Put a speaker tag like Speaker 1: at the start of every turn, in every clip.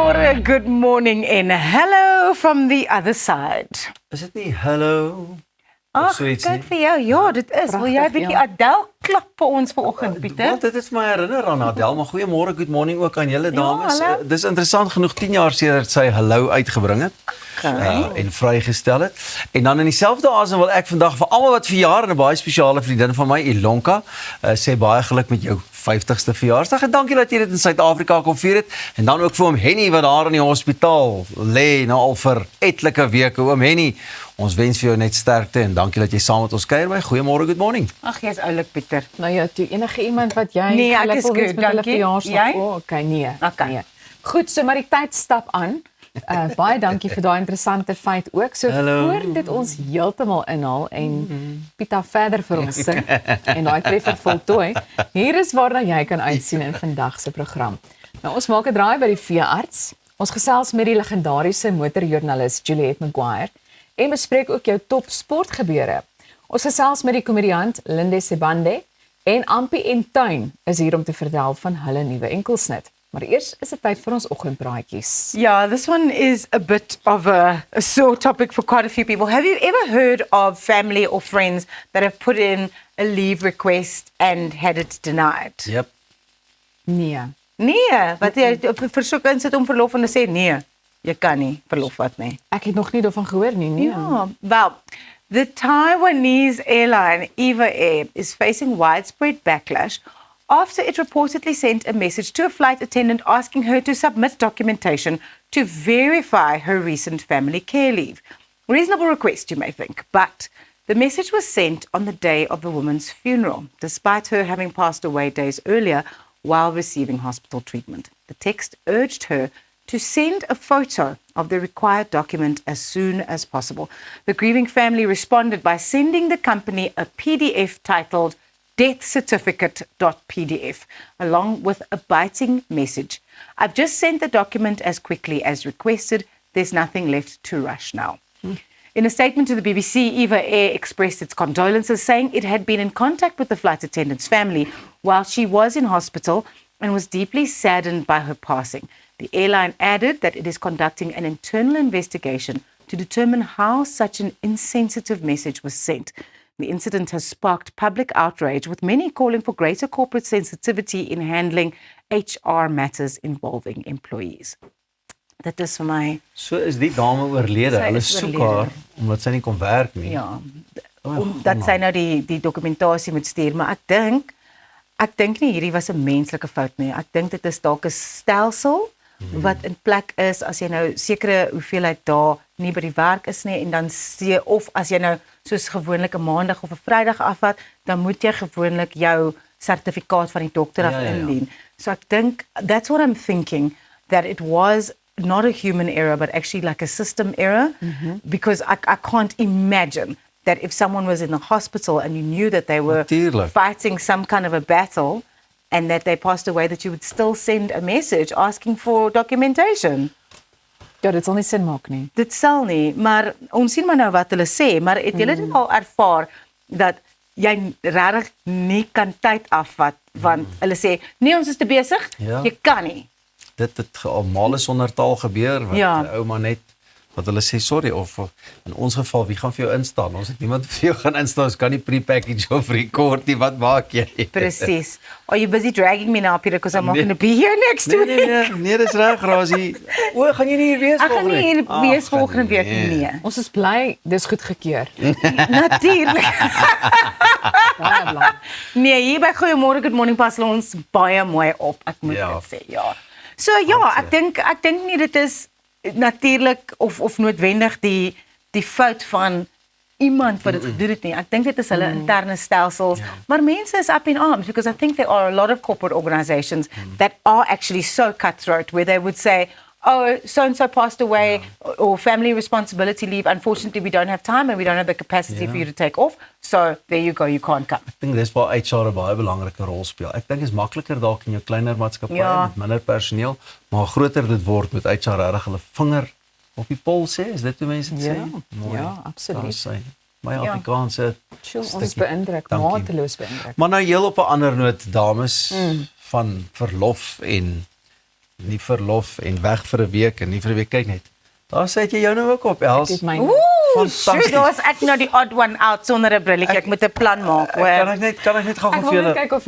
Speaker 1: Goeiemorgen, good morning en hello from the other side.
Speaker 2: Is dit nie hello?
Speaker 1: Ag, kyk vir jou. Ja, dit is. Wil jy 'n bietjie Adele klap vir ons vanoggend, Pieter?
Speaker 2: Want dit is my herinner aan Adele, maar goeiemôre, good morning ook aan julle dames.
Speaker 1: hallo.
Speaker 2: Dis interessant genoeg 10 jaar sedert sy Hello uitgebring het. En vrygestel het. En dan in dieselfde asem wil ek vandag vir almal wat verjaar en 'n baie spesiale vriendin van my, Ilonka, sê baie geluk met jou 50ste verjaarsdag en dankie dat jy dit in Suid-Afrika kom vier het. En dan ook vir oom Henny wat daar in die hospitaal lê nou al vir etlike weke. Oom Henny, ons wens vir jou net sterkte en dankie dat jy saam met ons kuier by Goeiemôre, good morning.
Speaker 1: Ag, jy's oulik, Pieter.
Speaker 3: Nou ja, toe enige iemand wat jy
Speaker 1: Nee, ek is
Speaker 3: gelukkig wens
Speaker 1: goed,
Speaker 3: met hulle
Speaker 1: dankie.
Speaker 3: verjaarsdag.
Speaker 1: Jy?
Speaker 3: Okay, nee.
Speaker 1: Okay.
Speaker 3: Nee. Goed, so maar die tyd stap aan. Baie dankie vir daai interessante feit ook. So
Speaker 2: Hallo.
Speaker 3: voor dit ons heeltemal inhaal en Pieter verder vir ons sing en daai treffer voltooi. Hier is waarna jy kan uitsien in vandag se program. Nou ons maak 'n draai by die veearts. Ons gesels met die legendariese motorjoernalis Juliet Maguire en bespreek ook jou top sportgebeure. Ons gesels met die komediant Linde Sebande en Ampie en Tuin is hier om te vertel van hulle nuwe enkelsnit. Maar eers is dit tyd vir ons oggendpraatjies.
Speaker 1: Yeah, this one is a bit of a sore topic for quite a few people. Have you ever heard of family or friends that have put in a leave request and had it denied?
Speaker 2: Yep.
Speaker 3: Nee.
Speaker 1: Nee, wat jy versoek insit om verlof en sê nee, jy kan nie verlof vat nie.
Speaker 3: Ek het nog nie daarvan gehoor nie, nee.
Speaker 1: Yeah, well, the Taiwanese airline Eva Air is facing widespread backlash after it reportedly sent a message to a flight attendant asking her to submit documentation to verify her recent family care leave. Reasonable request, you may think, but the message was sent on the day of the woman's funeral, despite her having passed away days earlier while receiving hospital treatment. The text urged her to send a photo of the required document as soon as possible. The grieving family responded by sending the company a PDF titled deathcertificate.pdf, along with a biting message. I've just sent the document as quickly as requested. There's nothing left to rush now. In a statement to the BBC, Eva Air expressed its condolences, saying it had been in contact with the flight attendant's family while she was in hospital and was deeply saddened by her passing. The airline added that it is conducting an internal investigation to determine how such an insensitive message was sent. The incident has sparked public outrage, with many calling for greater corporate sensitivity in handling HR matters involving employees. Dit is vir my,
Speaker 2: So is die dame oorlede.
Speaker 1: Sy
Speaker 2: Hulle
Speaker 1: is
Speaker 2: soek
Speaker 1: oorlede.
Speaker 2: haar omdat sy nie kon werk nie.
Speaker 1: ja, omdat sy nou die dokumentasie moet stuur, maar ek dink nie hierdie was 'n menslike fout nie. Ek dink dit is dalk 'n stelsel wat in plek is as jy nou sekere hoeveelheid dae nie by die werk is nie en dan of as jy nou soos gewoonlik 'n maandag of 'n Vrydag afvat, dan moet jy gewoonlik jou sertifikaat van die dokter af
Speaker 2: Ja.
Speaker 1: indien. So ek dink that's what I'm thinking, that it was not a human error but actually like a system error, because I can't imagine that if someone was in the hospital and you knew that they were
Speaker 2: Natuurlijk.
Speaker 1: fighting some kind of a battle and that they passed away, that you would still send a message asking for documentation.
Speaker 3: Ja, dit sal nie sin maak nie.
Speaker 1: Dit sal nie, maar ons sien maar nou wat hulle sê, maar het julle dit al ervaar dat jy regtig nie kan tyd afvat want hulle sê nee, ons is te besig,
Speaker 2: Ja.
Speaker 1: jy kan nie.
Speaker 2: Dit het almal sonder taal gebeur wat
Speaker 1: Ja.
Speaker 2: ouma net wat hulle sê sorry of in ons geval wie gaan vir jou instaan? Ons het niemand vir jou gaan instaan. Ons kan nie pre-package of record nie. Wat maak jy?
Speaker 1: Presies. Are you busy dragging me now, Peter, because I'm not going to be here next week?
Speaker 2: Nee, dis reg, Rasie. O, gaan jy nie hier wees
Speaker 1: Ek gaan
Speaker 2: volgende
Speaker 1: nie hier
Speaker 2: week?
Speaker 1: wees
Speaker 2: Ag,
Speaker 1: volgende week nie. Nee.
Speaker 3: Ons is bly dis goedgekeur.
Speaker 1: Natuurlik.
Speaker 3: Baie bly.
Speaker 1: Nee, hier by Goeiemôre, Good Morning pas ons baie mooi op, ek moet
Speaker 2: Ja.
Speaker 1: dit sê, ja. So ja, ek dink nie dit is natuurlik of noodwendig die fout van iemand wat dit gedoen het nie. Ek dink dit is hulle interne stelsels, maar mense is up in arms because I think there are a lot of corporate organizations that are actually so cutthroat where they would say, oh, so-and-so passed away or family responsibility leave. Unfortunately, we don't have time and we don't have the capacity for you to take off. So there you go, you can't come.
Speaker 2: Ek dink dis waar HR 'n baie belangrike rol speel. Ek dink is makliker dalk in jou kleiner maatskappye
Speaker 1: Ja.
Speaker 2: met minder personeel, maar hoe groter dit word met HR regtig hulle vinger op die pols sê, is dit hoe mense dit
Speaker 3: Ja,
Speaker 2: sê? Mooi.
Speaker 3: ja, absoluut.
Speaker 2: Daar is sy. My
Speaker 1: Ja.
Speaker 2: Afrikaanse
Speaker 3: Sjoe, ons is
Speaker 2: stukkie.
Speaker 3: beïndruk,
Speaker 2: Dankie.
Speaker 3: mateloos beïndruk.
Speaker 2: Maar nou heel op 'n ander noot, dames, van verlof en nie verlof en weg vir 'n week en nie vir 'n week kyk net. Daar sit jy jou nou ook op, Els.
Speaker 3: Ek het my
Speaker 1: Ooh,
Speaker 2: Fantasties.
Speaker 1: shit, was ek nou die odd one out sonder 'n brilletjie. Ek moet 'n plan maak,
Speaker 2: Kan
Speaker 1: hoor.
Speaker 2: ek net gou
Speaker 3: Ek
Speaker 2: vir
Speaker 3: wil net
Speaker 2: julle
Speaker 3: kyk of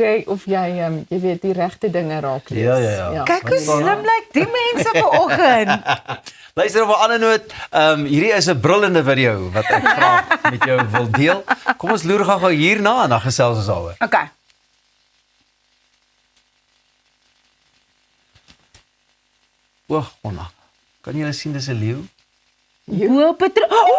Speaker 3: jy jy weet die regte dinge raak lees.
Speaker 2: Ja.
Speaker 1: Kyk hoe slim lyk die mense vanoggend.
Speaker 2: Luister op 'n ander noot, hierdie is 'n brullende video wat ek graag met jou wil deel. Kom ons loer gou hierna en dan gesels ons daaroor.
Speaker 1: Okay.
Speaker 2: O, Onna. Kan jy sien dis 'n leeu?
Speaker 1: O, patroon.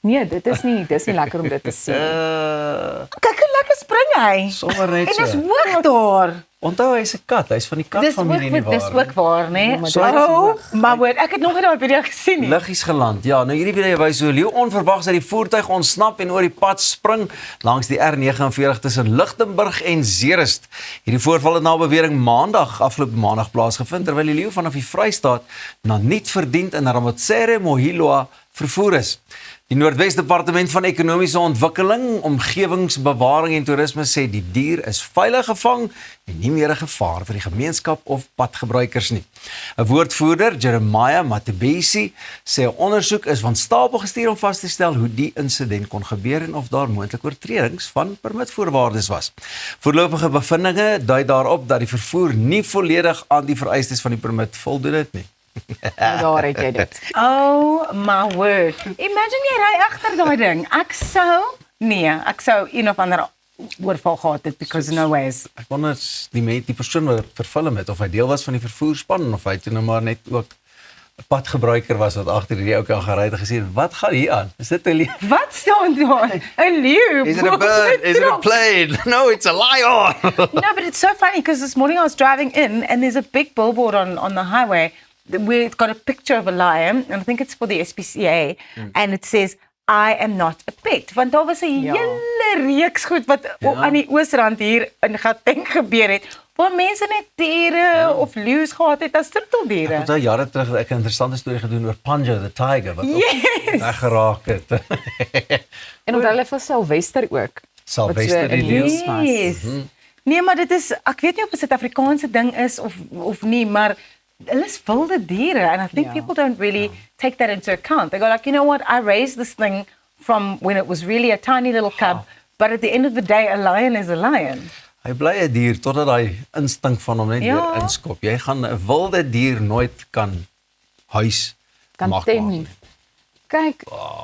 Speaker 3: Nee, dit is nie lekker om dit te sien.
Speaker 1: Kyk hoe lekker spring hy.
Speaker 2: Sommer net
Speaker 1: En
Speaker 2: so.
Speaker 1: dis hoog daar.
Speaker 2: Onthou hy's 'n kat, hy's van die katfamilie nie
Speaker 1: Dis
Speaker 2: waar.
Speaker 1: ook waar, né?
Speaker 3: maar
Speaker 1: So,
Speaker 3: dit is hoog.
Speaker 1: maar hoor, ek het nog nie daai video gesien nie.
Speaker 2: Liggies geland. Ja, nou hierdie video wys hoe 'n leeu onverwags uit die voertuig ontsnap en oor die pad spring langs die R49 tussen Lichtenburg en Zeerust. Hierdie voorval het na bewering afgelope maandag plaasgevind terwyl die leeu vanaf die Vrystaat na niet verdiend in Ramotsere Mohilwa vervoer is. Die Noordwes Departement van Ekonomiese Ontwikkeling, Omgewingsbewaring en Toerisme sê die dier is veilig gevang en nie meer 'n gevaar vir die gemeenskap of padgebruikers nie. 'n Woordvoerder, Jeremiah Matebesi, sê 'n ondersoek is van stapel gestuur om vas te stel hoe die insident kon gebeur en of daar moontlik oortredings van permitvoorwaardes was. Voorlopige bevindinge dui daarop dat die vervoer nie volledig aan die vereistes van die permit voldoen het nie.
Speaker 3: Daar het jy dit.
Speaker 1: Oh my word. Imagine jy ry agter daai ding. Ek sou een of ander oorval gehad het because no ways.
Speaker 2: Ek wonder die persoon wat verfilm het of hy deel was van die vervoerspan of hy toe nou maar net ook 'n padgebruiker was wat agter hierdie ou kan gery het en gesê wat gaan hier aan? Is dit 'n leeu?
Speaker 1: Wat staan daar? 'n Leeu.
Speaker 2: Is it a bird? Is it a plane? No, it's a lion.
Speaker 1: No, but it's so funny because this morning I was driving in and there's a big billboard on the highway where it's got a picture of a lion and I think it's for the SPCA and it says I am not a pet. Want daar was 'n hele reeks goed wat aan die Oosrand hier in Gauteng gebeur het waar mense net diere of leeu's gehad het as troeteldiere.
Speaker 2: Onthou jare terug het ek 'n interessante storie gedoen oor Panjo the tiger wat ook weggeraak het.
Speaker 3: En onthou hulle vir Sylvester ook.
Speaker 2: Sylvester
Speaker 3: wat so
Speaker 2: die
Speaker 3: in
Speaker 2: leeu.
Speaker 3: nuus was.
Speaker 1: Yes. Nee, maar dit is ek weet nie of dit 'n Suid-Afrikaanse ding is of nie, maar hulle is wilde diere and I think people don't really take that into account. They go like, you know what, I raised this thing from when it was really a tiny little cub, but at the end of the day a lion is a lion.
Speaker 2: Hy bly 'n dier totdat hy instink van hom net
Speaker 1: Ja.
Speaker 2: weer inskop. Jy gaan 'n wilde dier nooit kan huis
Speaker 3: Kan
Speaker 2: mag
Speaker 3: tem
Speaker 2: maak
Speaker 3: nie.
Speaker 2: nie.
Speaker 3: Kyk,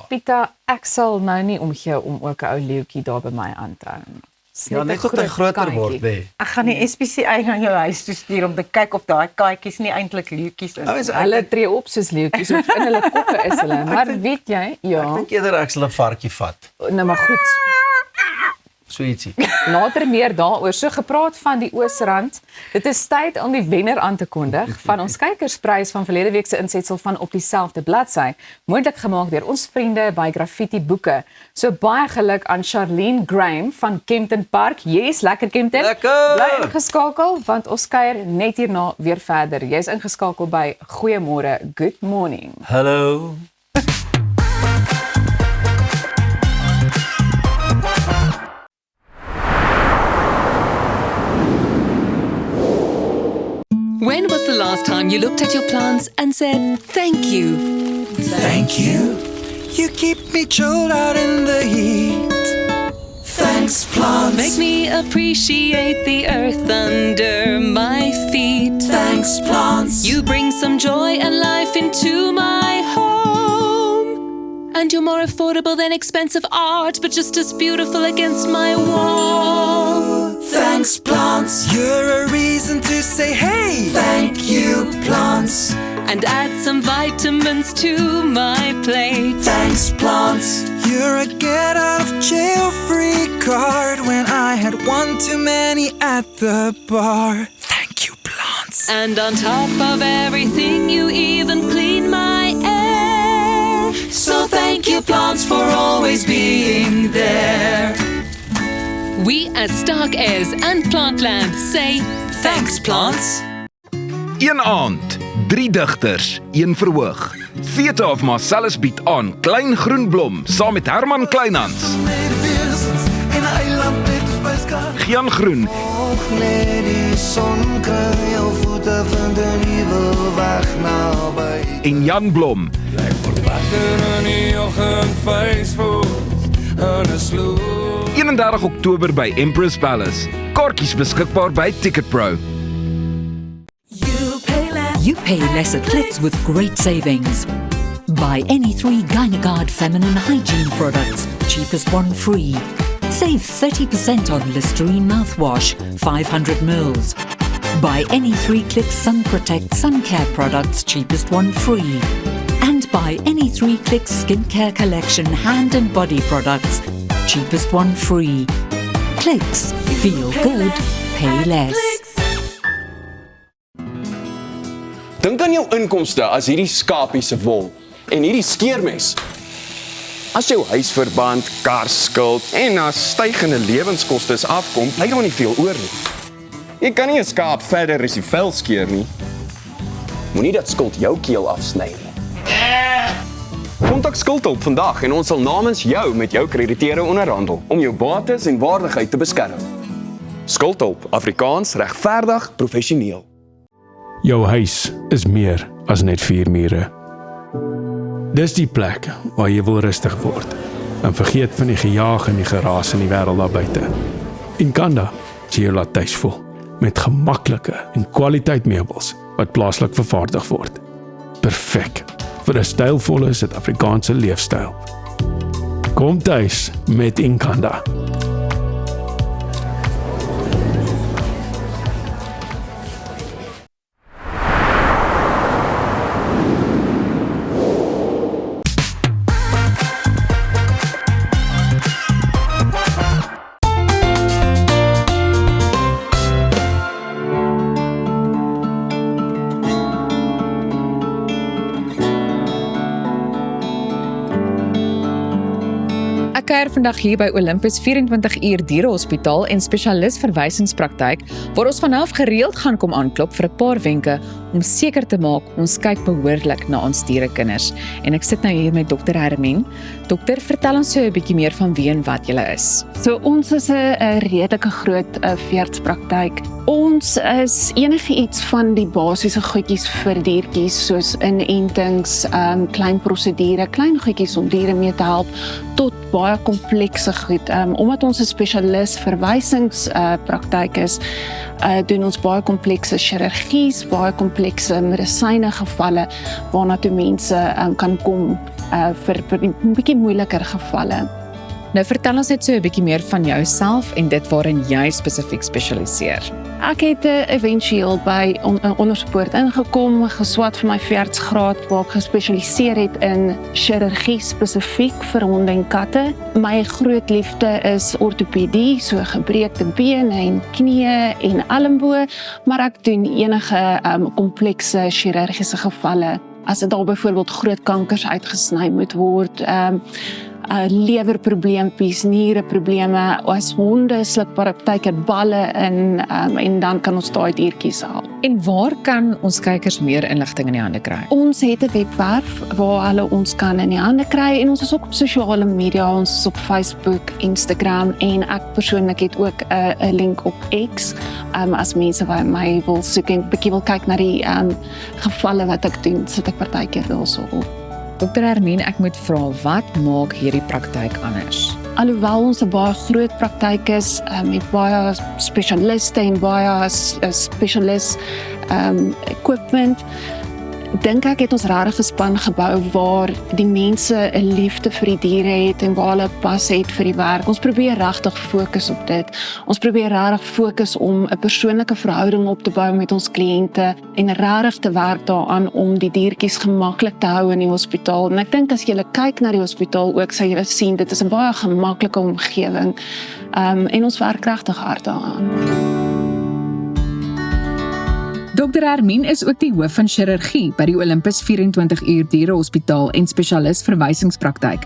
Speaker 3: Pieter, ek sal nou nie omgee om ook 'n ou leeuetjie daar by my aan te hou nie. Dis
Speaker 2: Ja, net
Speaker 3: 'n
Speaker 2: tot hy groter
Speaker 3: kannetjie.
Speaker 2: word, nee.
Speaker 1: Ek gaan die SPCA na jou huis toe stuur om te kyk of daai katjies nie eintlik leeuetjies is.
Speaker 2: Nou is
Speaker 3: Hulle tree op soos leeuetjies of in hulle koppe is hulle. Maar weet jy, ja,
Speaker 2: Ek dink eerder ek sal 'n varkie vat.
Speaker 3: nou maar goed.
Speaker 2: So ietsie.
Speaker 3: Later meer daaroor. So gepraat van die Oosrand. Dit is tyd om die wenner aan te kondig van ons kykersprys van verlede week se insetsel van Op dieselfde bladsy, moontlik gemaak deur ons vriende by Graffiti Boeke. So baie geluk aan Charlene Graham van Kempton Park. Yes, lekker Kempton.
Speaker 2: Lekker!
Speaker 3: Bly ingeskakel want ons kuier net hierna weer verder. Jy's ingeskakel by Goeiemôre, Good Morning.
Speaker 2: Hallo.
Speaker 4: When was the last time you looked at your plants and said, thank you?
Speaker 5: Thank you. You keep me chilled out in the heat. Thanks, plants.
Speaker 4: Make me appreciate the earth under my feet.
Speaker 5: Thanks, plants.
Speaker 4: You bring some joy and life into my home. And you're more affordable than expensive art, but just as beautiful against my wall.
Speaker 5: Thanks, plants. You're a reason to say, hey, thank you, plants.
Speaker 4: And add some vitamins to my plate.
Speaker 5: Thanks, plants. You're a get out of jail free card when I had one too many at the bar. Thank you, plants.
Speaker 4: And on top of everything, you even clean my air.
Speaker 5: So thank you, plants, for always being there.
Speaker 4: We as Stark Airs and Plantland say thanks, plants.
Speaker 6: Een aand, 3 digters, 1 verhoog. Theatre of Marcellus bied aan Klein Groenblom saam met Herman Kleinhans. Gian Groen
Speaker 5: smile, baby.
Speaker 6: En Jan Blom.
Speaker 5: Ek word wakker in die oggend, Facebook, en 'n sloep.
Speaker 6: 31 Oktober by Empress Palace. Kaartjies beskikbaar by Ticketpro.
Speaker 7: You pay less at Clicks with great savings. Buy any 3 Gynaguard feminine hygiene products, cheapest one free. Save 30% on Listerine mouthwash, 500 mils. Buy any 3 Clicks Sun Protect sun care products, cheapest one free. And buy any 3 Clicks skincare collection hand and body products, cheapest one free. Clicks. Feel good. Pay less.
Speaker 8: Dink aan jou inkomste as hierdie skapie se wol en hierdie skeermes. As jou huisverband, karskuld en na stygende lewenskostes afkom, bly daar nie veel oor nie. Jy kan nie 'n skaap verder as die vel skeer nie. Moenie dat skuld jou keel afsny nie. Kontak Skuldhulp vandag en ons sal namens jou met jou krediteure onderhandel om jou bates en waardigheid te beskerm. Skuldhulp, Afrikaans, regverdig, professioneel.
Speaker 9: Jou huis is meer as net 4 mure. Dis die plek waar jy wil rustig word en vergeet van die gejaag en die geraas in die wêreld daar buite. Inkanda sê jou laat tuis voel met gemaklike en kwaliteit meubels wat plaaslik vervaardig word. Perfek vir 'n stylvolle Suid-Afrikaanse leefstyl. Kom tuis met Inkanda.
Speaker 3: Ek kuier vandag hier by Olympus 24 uur dierehospitaal en spesialis verwysingspraktyk waar ons vanaf gereeld gaan kom aanklop vir 'n paar wenke om seker te maak ons kyk behoorlik na ons dierekinders. En ek sit nou hier met Dr. Hermien. Dokter, vertel ons so 'n bietjie meer van wie en wat julle is.
Speaker 10: So ons is 'n redelike groot veerdspraktyk. Ons is enigiets van die basiese goedjies vir diertjies soos inentings, klein prosedure, klein goedjies om diere mee te help tot baie komplekse goed. Omdat ons 'n spesialis verwysingspraktyk is, doen ons baie komplekse chirurgies, baie komplekse medisyne gevalle waarna toe mense kan kom vir 'n bietjie moeiliker gevalle.
Speaker 3: Nou vertel ons net so 'n bietjie meer van jouself en dit waarin jy spesifiek spesialiseer.
Speaker 10: Ek het eventueel by ondersoekpoort ingekom, geswat vir my veerdsgraad waar ek gespesialiseer het in chirurgie spesifiek vir honde en katte. My groot liefde is ortopedie, so gebreekte bene en knieë en elmboë, maar ek doen enige komplekse chirurgiese gevalle. As dit al byvoorbeeld groot kankers uitgesny moet word, lewerprobleempies, niereprobleme, as honde sluk partykeer balle in en dan kan ons daai diertjies help.
Speaker 3: En waar kan ons kykers meer inligting in die hande kry?
Speaker 10: Ons het 'n webwerf waar hulle ons kan in die hande kry en ons is ook op sosiale media, ons is op Facebook, Instagram en ek persoonlik het ook 'n link op X as mense wat my wil soek en 'n bietjie wil kyk na die gevalle wat ek doen, sit ek partykeer daarso op.
Speaker 3: Dr. Hermien, ek moet vra, wat maak hierdie praktyk anders?
Speaker 10: Alhoewel ons 'n baie groot praktyk is, met baie spesialiste en baie spesialis equipment, dink ek het ons regtig 'n span gebou waar die mense 'n liefde vir die diere het en waar hulle pas het vir die werk. Ons probeer regtig fokus op dit. Ons probeer regtig fokus om 'n persoonlike verhouding op te bou met ons kliënte en regtig te werk daaraan om die diertjies gemaklik te hou in die hospitaal. En ek dink as jy kyk na die hospitaal ook, sal jy sien dit is 'n baie gemaklike omgewing. En ons werk regtig hard daaraan.
Speaker 11: Dr. Hermien is ook die hoof van chirurgie by die Olympus 24 uur dierehospitaal en spesialis verwysingspraktyk.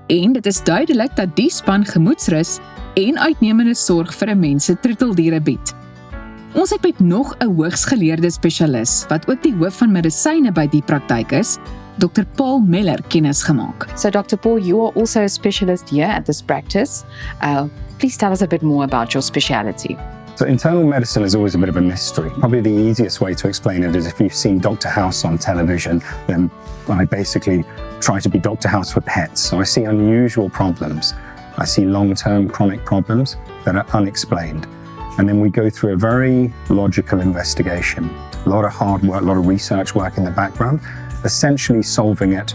Speaker 11: En dit is duidelik dat die span gemoedsrus en uitnemende sorg vir 'n mens se troeteldiere bied. Ons het met nog 'n hoogsgeleerde spesialis wat ook die hoof van medisyne by die praktyk is, Dr. Paul Meller, kennis gemaak.
Speaker 3: So Dr. Paul, you are also a specialist here at this practice. Please tell us a bit more about your speciality.
Speaker 12: So internal medicine is always a bit of a mystery. Probably the easiest way to explain it is if you've seen Dr. House on television, then I basically try to be Dr. House for pets. So I see unusual problems. I see long-term chronic problems that are unexplained. And then we go through a very logical investigation, a lot of hard work, a lot of research work in the background, essentially solving it.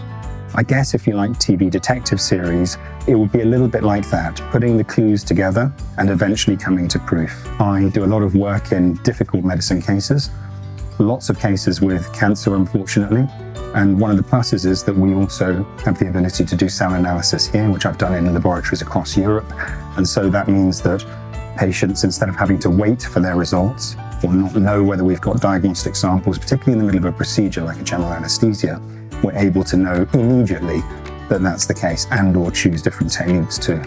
Speaker 12: I guess if you like TV detective series, it would be a little bit like that, putting the clues together and eventually coming to proof. I do a lot of work in difficult medicine cases, lots of cases with cancer, unfortunately. And one of the pluses is that we also have the ability to do cell analysis here, which I've done in laboratories across Europe. And so that means that patients, instead of having to wait for their results or not know whether we've got diagnostic samples, particularly in the middle of a procedure like a general anesthesia, we're able to know immediately that that's the case and or choose different techniques to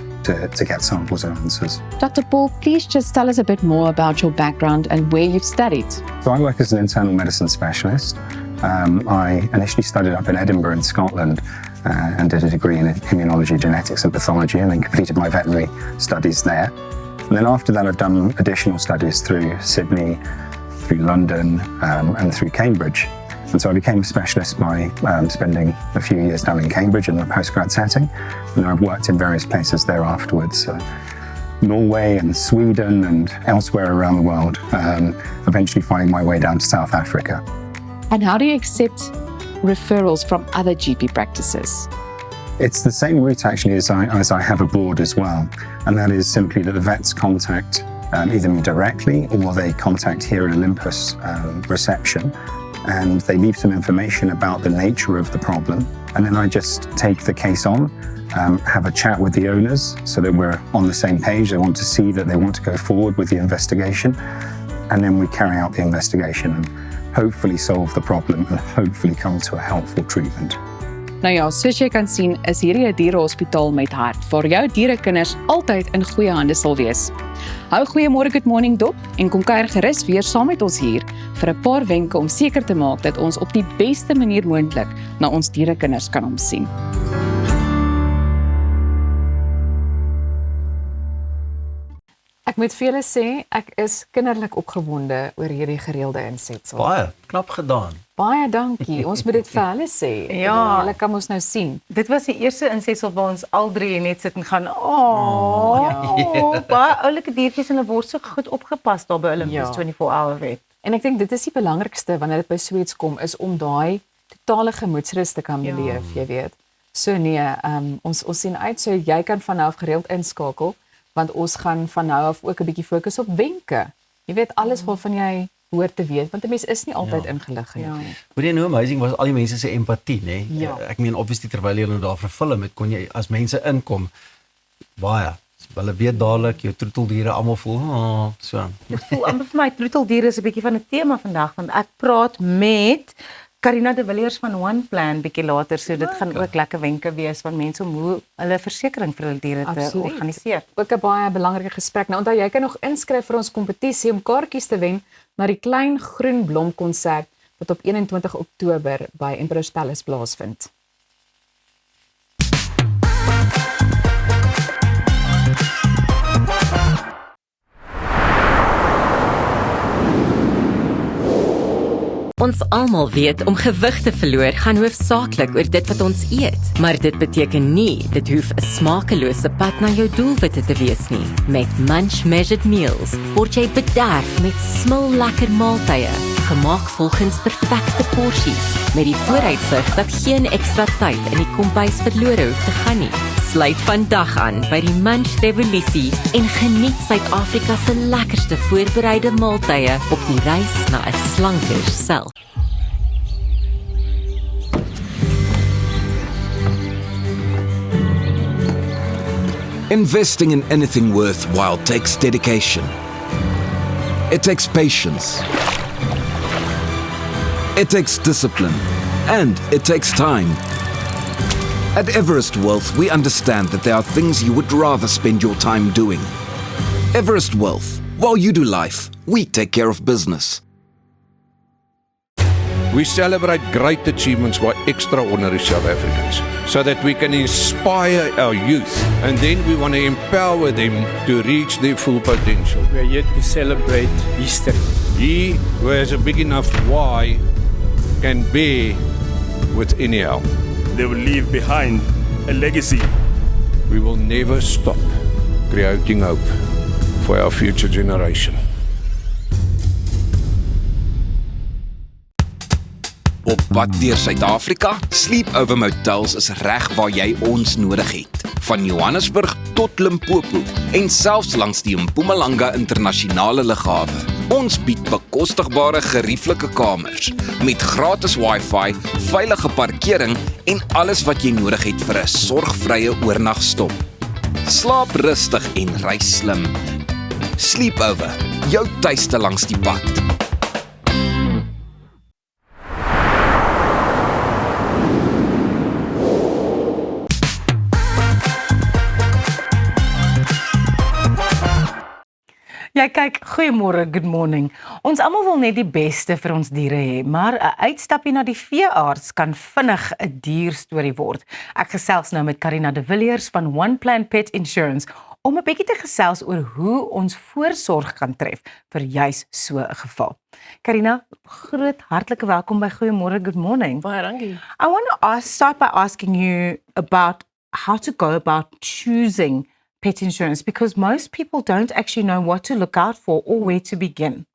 Speaker 12: get samples and answers.
Speaker 10: Dr. Paul, please just tell us a bit more about your background and where you've studied.
Speaker 12: So I work as an internal medicine specialist. I initially studied up in Edinburgh in Scotland and did a degree in immunology, genetics and pathology, and then completed my veterinary studies there. And then after that I've done additional studies through Sydney, through London and through Cambridge. And so I became a specialist by spending a few years down in Cambridge in a postgrad setting. And I've worked in various places there afterwards, Norway and Sweden and elsewhere around the world, eventually finding my way down to South Africa.
Speaker 10: And how do you accept referrals from other GP practices?
Speaker 12: It's the same route actually as I have abroad as well. And that is simply that the vets contact either me directly or they contact here at Olympus reception. And they leave some information about the nature of the problem. And then I just take the case on, have a chat with the owners so that we're on the same page. They want to see that they want to go forward with the investigation. And then we carry out the investigation and hopefully solve the problem and hopefully come to a helpful treatment.
Speaker 10: Nou ja, soos jy kan sien, is hierdie 'n dierehospitaal met hart, waar jou dierekinders altyd in goeie hande sal wees. Hou goeiemôre, good morning dop en kom kuier gerus weer saam met ons hier vir 'n paar wenke om seker te maak dat ons op die beste manier moontlik na ons dierekinders kan omsien.
Speaker 3: Ek moet vir julle sê, ek is kinderlik opgewonde oor hierdie gereelde insetsel.
Speaker 2: Baie knap gedaan.
Speaker 3: Baie dankie. Ons moet dit vir hulle sê.
Speaker 1: Ja.
Speaker 3: Hulle kan ons nou sien.
Speaker 1: Dit was die eerste insetsel waar ons al drie net sit en gaan, baie oulike diertjies en hulle word so goed opgepas daar by Olympus 24-hour vet.
Speaker 3: En ek dink dit is die belangrikste wanneer dit by so iets kom, is om daai totale gemoedsrus te kan beleef, jy weet. So nee, ons sien uit, so jy kan van nou af gereeld inskakel, want ons gaan van nou af ook 'n bietjie fokus op wenke. Jy weet alles waarvan jy hoort te weet, want 'n mens is nie altyd ingelig nie.
Speaker 2: Hoor jy nou amazing was al die mense se empatie, nê?
Speaker 3: Ja.
Speaker 2: Ek meen obviously terwyl jy nou daar vervul het, kon jy as mense inkom baie. Hulle weet dadelik jou troeteldiere almal voel, so.
Speaker 1: Dit voel amper vir my troeteldiere is 'n bietjie van 'n tema vandag, want ek praat met Karina de Villiers van One Plan bietjie later, so dit gaan ook lekker wenke wees van mense om hoe hulle versekering vir hulle diere te organiseer.
Speaker 3: Ook 'n baie belangrike gesprek. Nou onthou jy kan nog inskryf vir ons kompetisie om kaartjies te wen na die Klein Groen Blom konsert wat op 21 Oktober by Emperor's Palace plaasvind.
Speaker 13: Ons almal weet om gewig te verloor gaan hoofsaaklik oor dit wat ons eet, maar dit beteken nie dit hoef 'n smakelose pad na jou doelwitte te wees nie. Met Munch Measured Meals word jy bederf met smil lekker maaltye, gemaak volgens perfekte porsies, met die vooruitsig dat geen ekstra tyd in die kombuis verlore hoef te gaan nie. Sluit vandag aan by die Munch Revolusie en geniet Suid-Afrika se lekkerste voorbereide maaltye op die reis na 'n slanker self.
Speaker 6: Investing in anything worthwhile takes dedication. It takes patience. It takes discipline. And it takes time. At Everest Wealth, we understand that there are things you would rather spend your time doing. Everest Wealth. While you do life, we take care of business.
Speaker 14: We celebrate great achievements by extraordinary South Africans so that we can inspire our youth, and then we want to empower them to reach their full potential.
Speaker 15: We are here to celebrate history.
Speaker 14: He who has a big enough why can bear with any how.
Speaker 15: They will leave behind a legacy.
Speaker 14: We will never stop creating hope for our future generation.
Speaker 6: Op pad deur Suid-Afrika, Sleepover Motels is reg waar jy ons nodig het. Van Johannesburg tot Limpopo en selfs langs die Mpumalanga internasionale lughawe. Ons bied bekostigbare gerieflike kamers met gratis Wi-Fi, veilige parkering en alles wat jy nodig het vir 'n sorgvrye oornagstop. Slaap rustig en reis slim. Sleepover, jou tuiste langs die pad.
Speaker 1: Ja, kyk, goeiemôre, good morning. Ons almal wil net die beste vir ons diere hê, maar 'n uitstapie na die veearts kan vinnig 'n dierstorie word. Ek gesels nou met Carina de Villiers van One Plan Pet Insurance om 'n bietjie te gesels oor hoe ons voorsorg kan tref vir juis so 'n geval. Carina, groot hartlike welkom by Goeiemôre, good morning.
Speaker 16: Baie dankie.
Speaker 1: I want to start by asking you about how to go about choosing pet insurance, because most people don't actually know what to look out for or where to begin.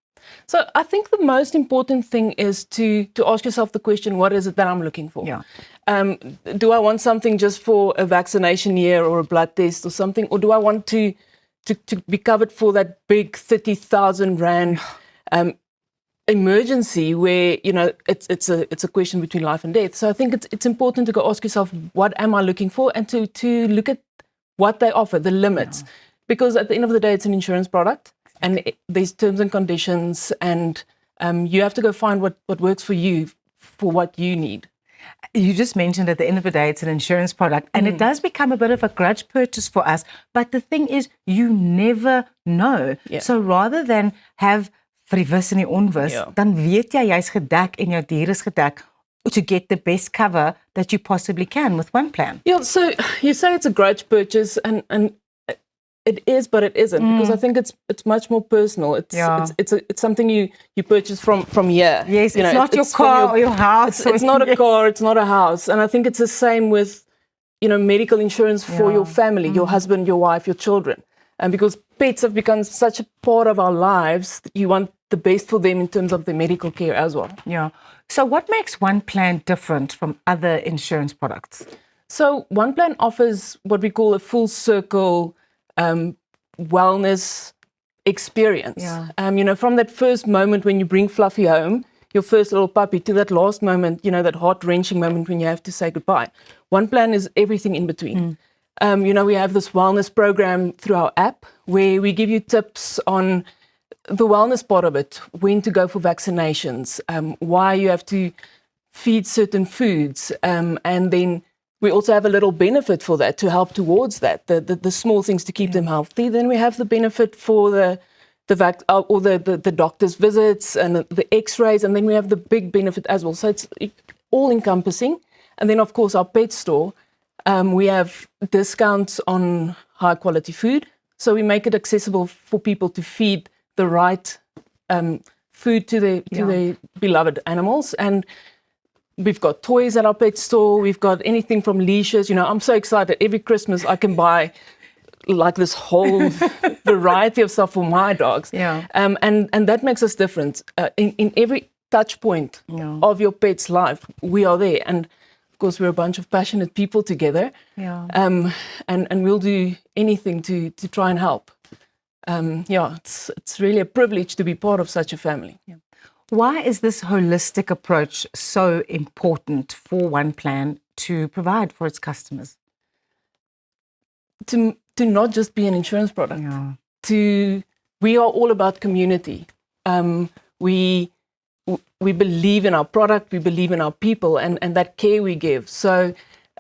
Speaker 16: So I think the most important thing is to ask yourself the question, what is it that I'm looking for?
Speaker 1: Yeah.
Speaker 16: Do I want something just for a vaccination year or a blood test or something, or do I want to be covered for that big 30,000 rand emergency where, you know, it's a question between life and death. So I think it's important to go ask yourself, what am I looking for, and to look at what they offer, the limits. Yeah. Because at the end of the day, it's an insurance product, and there's terms and conditions, and you have to go find what works for you, for what you need.
Speaker 1: You just mentioned at the end of the day, it's an insurance product, and it does become a bit of a grudge purchase for us. But the thing is, you never know.
Speaker 16: Yeah.
Speaker 1: So rather than have vrywis en die onwis, dan weet jy jy's gedek en jou dier is gedek to get the best cover that you possibly can with one plan.
Speaker 16: Yeah, so you say it's a grudge purchase, and it is, but it isn't, because I think it's much more personal. It's something you purchase from here.
Speaker 1: Yes,
Speaker 16: you know,
Speaker 1: it's not your car or your house.
Speaker 16: It's not a car, it's not a house. And I think it's the same with, you know, medical insurance for your family, your husband, your wife, your children. And because pets have become such a part of our lives, you want the best for them in terms of the medical care as well.
Speaker 1: Yeah. So what makes One Plan different from other insurance products?
Speaker 16: So One Plan offers what we call a full circle wellness experience.
Speaker 1: Yeah.
Speaker 16: You know, from that first moment when you bring Fluffy home, your first little puppy, to that last moment, you know, that heart-wrenching moment when you have to say goodbye. One Plan is everything in between. You know, we have this wellness program through our app where we give you tips on the wellness part of it, when to go for vaccinations, why you have to feed certain foods, and then we also have a little benefit for that to help towards that, the small things to keep them healthy. Then we have the benefit for the doctor's visits and the x-rays, and then we have the big benefit as well. So it's all encompassing. And then of course our pet store, we have discounts on high quality food. So we make it accessible for people to feed the right food to their beloved animals. And we've got toys at our pet store. We've got anything from leashes. You know, I'm so excited. Every Christmas I can buy like this whole variety of stuff for my dogs.
Speaker 1: Yeah.
Speaker 16: And that makes us different. In every touch point of your pet's life, we are there. And of course, we're a bunch of passionate people together.
Speaker 1: Yeah.
Speaker 16: And we'll do anything to try and help. It's really a privilege to be part of such a family.
Speaker 1: Yeah. Why is this holistic approach so important for One Plan to provide for its customers?
Speaker 16: To not just be an insurance product. We are all about community. We believe in our product, we believe in our people, and that care we give. So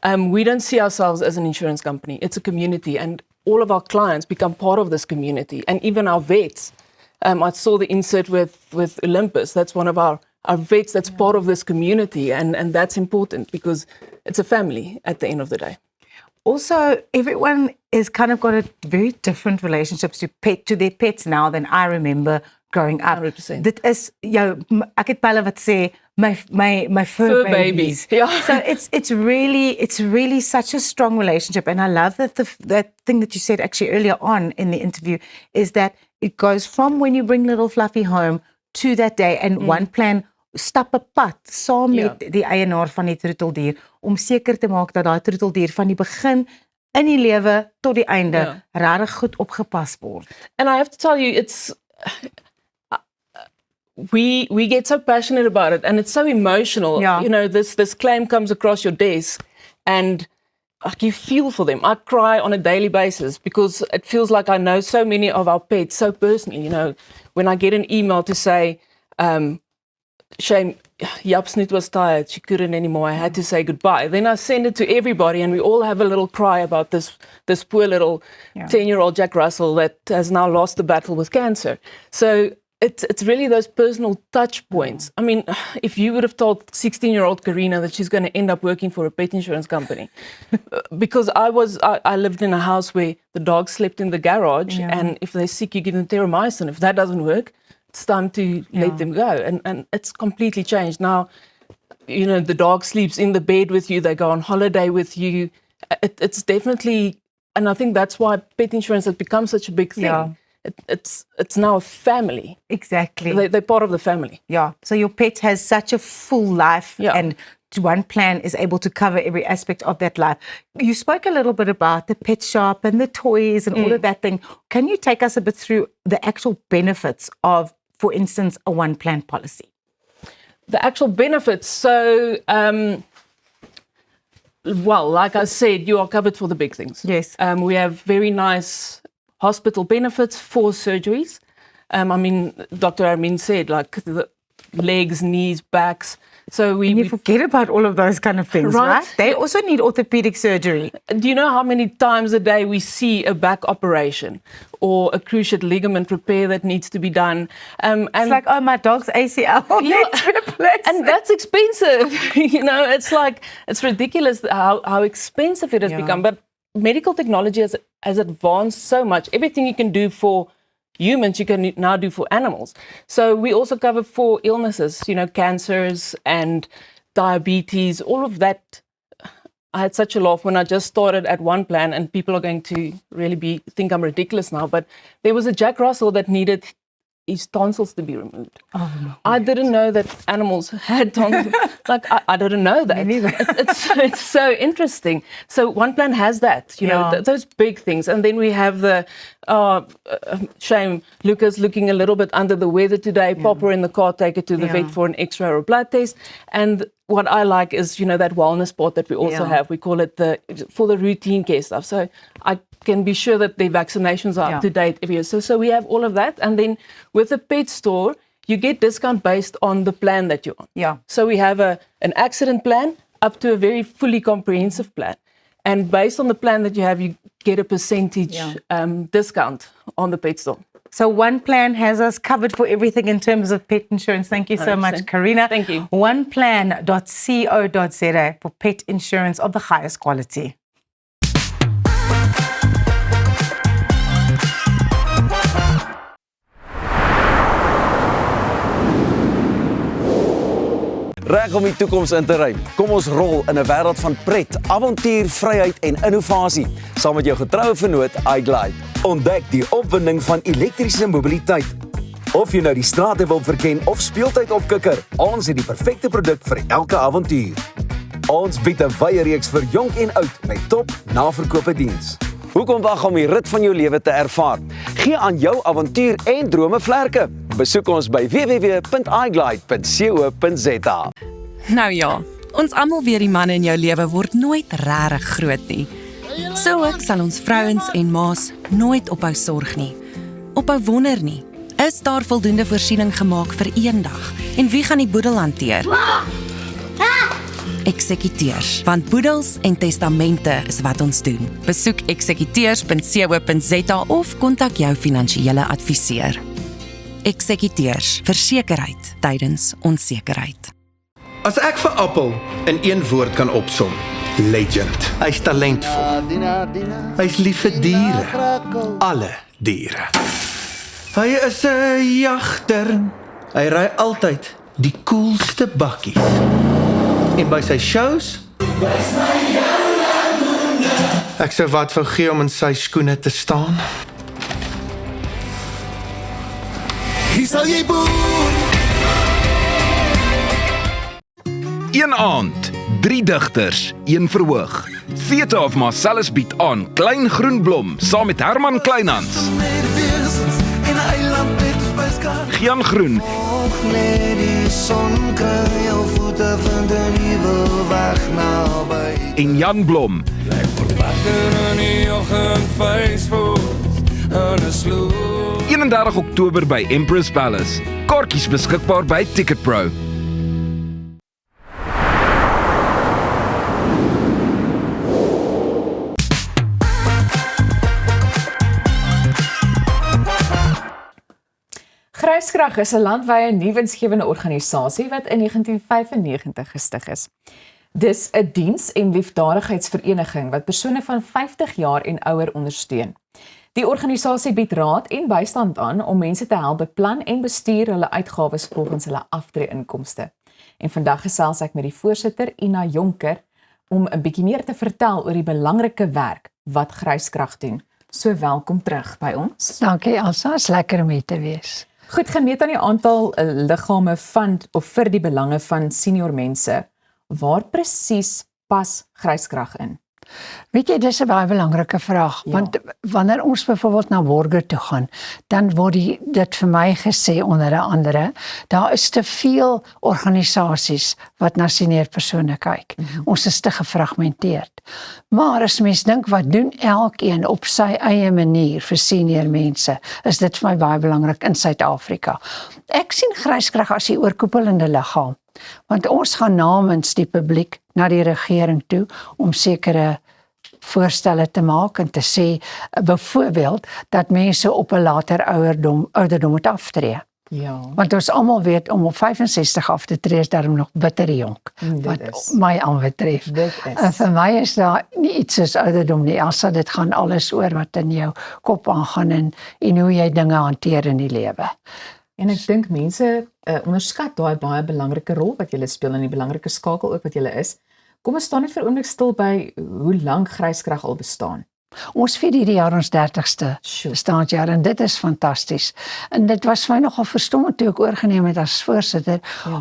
Speaker 16: we don't see ourselves as an insurance company. It's a community, and all of our clients become part of this community, and even our vets. I saw the insert with Olympus. That's one of our our vets that's part of this community, and that's important because it's a family at the end of the day.
Speaker 1: Also, everyone is kind of got a very different relationships to their pets now than I remember growing up.
Speaker 16: 100%.
Speaker 1: Dit is ek het pelle wat sê my fur babies.
Speaker 16: Yeah.
Speaker 1: So it's really such a strong relationship, and I love that that thing that you said actually earlier on in the interview is that it goes from when you bring little Fluffy home to that day, and one plan stap 'n pad saam met die eienaar van die troeteldier om seker te maak dat daai troeteldier van die begin in die lewe tot die einde regtig goed opgepas word.
Speaker 16: And I have to tell you, it's we get so passionate about it, and it's so emotional. You know, this claim comes across your desk, and you feel for them. I cry on a daily basis because it feels like I know so many of our pets so personally. You know, when I get an email to say, shame, Jap's snoot was tired, she couldn't anymore, I had to say goodbye. Then I send it to everybody, and we all have a little cry about this poor little 10-year-old Jack Russell that has now lost the battle with cancer. So it's really those personal touch points. I mean, if you would have told 16-year-old Karina that she's going to end up working for a pet insurance company, because I lived in a house where the dogs slept in the garage, and if they're sick, you give them terramycin. If that doesn't work, it's time to let them go. And it's completely changed. Now, you know, the dog sleeps in the bed with you, they go on holiday with you. It's definitely, and I think that's why pet insurance has become such a big thing.
Speaker 1: Yeah.
Speaker 16: It's now a family.
Speaker 1: Exactly.
Speaker 16: They're part of the family.
Speaker 1: Yeah. So your pet has such a full life, and one plan is able to cover every aspect of that life. You spoke a little bit about the pet shop and the toys and all of that thing. Can you take us a bit through the actual benefits of, for instance, a one plan policy?
Speaker 16: The actual benefits. So, well, like I said, you are covered for the big things.
Speaker 1: Yes.
Speaker 16: We have very nice hospital benefits for surgeries. I mean, Dr. Armin said, like the legs, knees, backs. So we
Speaker 1: forget about all of those kind of things, right? They also need orthopedic surgery.
Speaker 16: Do you know how many times a day we see a back operation or a cruciate ligament repair that needs to be done? And
Speaker 1: it's like, oh, my dog's ACL needs replaced.
Speaker 16: And that's expensive. You know, it's like, it's ridiculous how expensive it has become. But medical technology has advanced so much. Everything you can do for humans, you can now do for animals. So we also cover for illnesses, you know, cancers and diabetes, all of that. I had such a laugh when I just started at one plan, and people are going to really think I'm ridiculous now, but there was a Jack Russell that needed his tonsils to be removed.
Speaker 1: Oh, no.
Speaker 16: I didn't know that animals had tonsils. Like, I didn't know that. It's so interesting. So one plan has that, you know, those big things. And then we have the, shame, Lucas looking a little bit under the weather today, pop her in the car, take her to the vet for an X-ray or a blood test. And what I like is, you know, that wellness part that we also have. We call it for the routine care stuff. So I can be sure that the vaccinations are up to date every year. So we have all of that. And then with the pet store, you get discount based on the plan that you're on.
Speaker 1: Yeah.
Speaker 16: So we have an accident plan up to a very fully comprehensive plan. And based on the plan that you have, you get a percentage discount on the pet store.
Speaker 1: So one plan has us covered for everything in terms of pet insurance. Thank you so much, Karina.
Speaker 16: Thank you.
Speaker 1: Oneplan.co.za for pet insurance of the highest quality.
Speaker 2: Reg om die toekoms in te ruim. Kom ons rol in 'n wêreld van pret, avontuur, vryheid en innovasie saam met jou getroue vennoot iGlide.
Speaker 17: Ontdek die opwinding van elektriese mobiliteit. Of jy nou die strate wil verken of speeltyd opkikker, ons het die perfekte produk vir elke avontuur. Ons bied 'n wye reeks vir jonk en oud met top naverkope diens.
Speaker 2: Hoekom wag om die rit van jou lewe te ervaar? Gee aan jou avontuur en drome vlerke. Besoek ons by www.iglide.co.za.
Speaker 18: Nou ja, ons almal weet die manne in jou lewe word nooit regtig groot nie. So ook sal ons vrouens en ma's nooit ophou sorg nie. Ophou wonder nie. Is daar voldoende voorsiening gemaak vir eendag? En wie gaan die boedel hanteer? Eksekuteurs, want boedels en testamente is wat ons doen. Besoek eksekuteurs.co.za of kontak jou finansiële adviseur. Eksekuteurs vir sekerheid tydens onsekerheid.
Speaker 19: As ek vir Appel in een woord kan opsom, legend. Hy's talentvol. Hy's lief vir diere. Alle diere. Hy is 'n jagter. Hy ry altyd die coolste bakkies. En by sy shows, ek sou wat wou gee om in sy skoene te staan.
Speaker 20: Hier sal jy boer.
Speaker 6: Een aand, 3 digters, 1 verhoog. Theatre of Marcellus bied aan Klein Groenblom saam met Herman Kleinhans. Gian Groen en Jan Blom. 31 Oktober by Empress Palace. Kaartjies beskikbaar by Ticketpro.
Speaker 3: Gryskrag is 'n landwyse nie-winsgewende organisasie wat in 1995 gestig is. Dis 'n diens- en liefdadigheidsvereniging wat persone van 50 jaar en ouer ondersteun. Die organisasie bied raad en bystand aan om mense te help beplan en bestuur hulle uitgawes volgens hulle aftreeinkomste. En vandag gesels ek met die voorsitter Ina Jonker om 'n bietjie meer te vertel oor die belangrike werk wat Gryskrag doen. So welkom terug by ons.
Speaker 21: Dankie Elsa, is lekker om hier te wees.
Speaker 3: Goed, gemeet aan die aantal liggame van of vir die belange van senior mense, waar presies pas Gryskrag in?
Speaker 21: Weet jy, dis 'n baie belangrike vraag, want wanneer ons byvoorbeeld na borgers toe gaan, dan word dit vir my gesê onder andere, daar is te veel organisasies wat na senior persone kyk. Ons is te gefragmenteerd. Maar as mens dink wat doen elkeen op sy eie manier vir senior mense, is dit vir my baie belangrik in Suid-Afrika. Ek sien Gryskrag as die oorkoepelende liggaam, want ons gaan namens die publiek na die regering toe om sekere voorstelle te maak en te sê byvoorbeeld dat mense op 'n later ouderdom moet aftree.
Speaker 3: Ja.
Speaker 21: Want ons almal weet om op 65 af te tree is daarom nog bitter jonk. Wat my aanbetref. En vir my is daar nie iets soos ouderdom nie. Elsa, dit gaan alles oor wat in jou kop aangaan en hoe jy dinge hanteer in die lewe.
Speaker 3: En ek dink mense onderskat daai baie belangrike rol wat julle speel en die belangrike skakel ook wat julle is. Kom ons staan net vir 'n oomblik stil by hoe lank Gryskrag al bestaan.
Speaker 21: Ons vier hierdie jaar ons 30ste bestaanjaar en dit is fantasties. En dit was vir my nogal verstommend toe ek oorgeneem het as voorsitter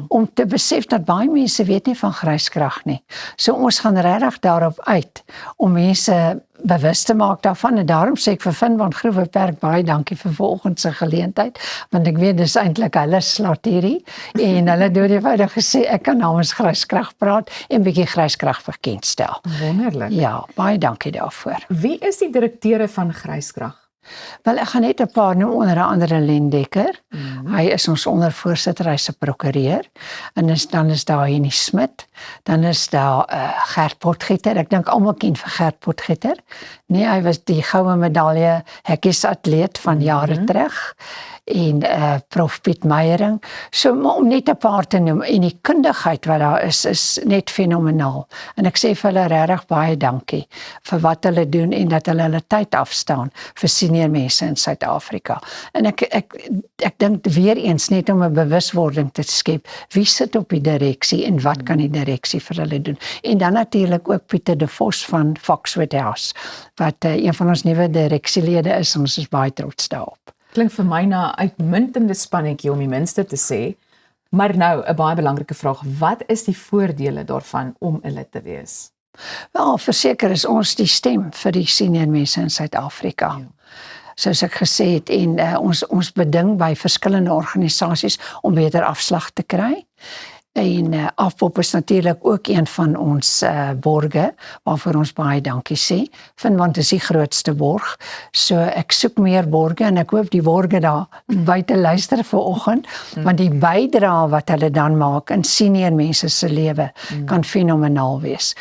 Speaker 21: om te besef dat baie mense weet nie van Gryskrag nie. So ons gaan regtig daarop uit om mense bewus te maak daarvan en daarom sê ek vir Finn van Groeweperk baie dankie vir vanoggend se geleentheid, want ek weet dis eintlik hulle slot hierdie en hulle het eenvoudig gesê ek kan namens Gryskrag praat en bietjie Gryskrag bekendstel.
Speaker 3: Wonderlik.
Speaker 21: Ja, baie dankie daarvoor.
Speaker 3: Wie is die direkteure van Gryskrag?
Speaker 21: Wel, ek gaan net 'n paar noem, onder andere Len Dekker. Hy is ons ondervoorsitter, hy's 'n prokureur. En dan is daar Henny Smit, dan is daar Gert Potgieter. Ek dink almal ken vir Gert Potgieter. Nee, hy was die goue medalje hekkiesatleet van jare terug. En Prof Piet Meyering. So om net 'n paar te noem en die kundigheid wat daar is net fenomenaal. En ek sê vir hulle regtig baie dankie vir wat hulle doen en dat hulle tyd afstaan vir senior mense in Suid-Afrika. En ek dink weer eens net om 'n bewuswording te skep, wie sit op die direksie en wat kan die direksie vir hulle doen. En dan natuurlik ook Pieter de Vos van Foxwood House wat een van ons nuwe direksielede is en ons is baie trots daarop.
Speaker 3: Klink vir my na 'n uitmuntende spannetjie om die minste te sê. Maar nou 'n baie belangrike vraag, wat is die voordele daarvan om 'n lid te wees?
Speaker 21: Wel, verseker is ons die stem vir die senior mense in Suid-Afrika. Soos ek gesê het en ons beding by verskillende organisasies om beter afslag te kry. En Afpop is natuurlik ook een van ons borge waarvoor ons baie dankie sê. Want is die grootste borg. So ek soek meer borge en ek hoop die borge daar buite luister vanoggend, want die bydrae wat hulle dan maak in senior mense se lewe kan fenomenaal wees.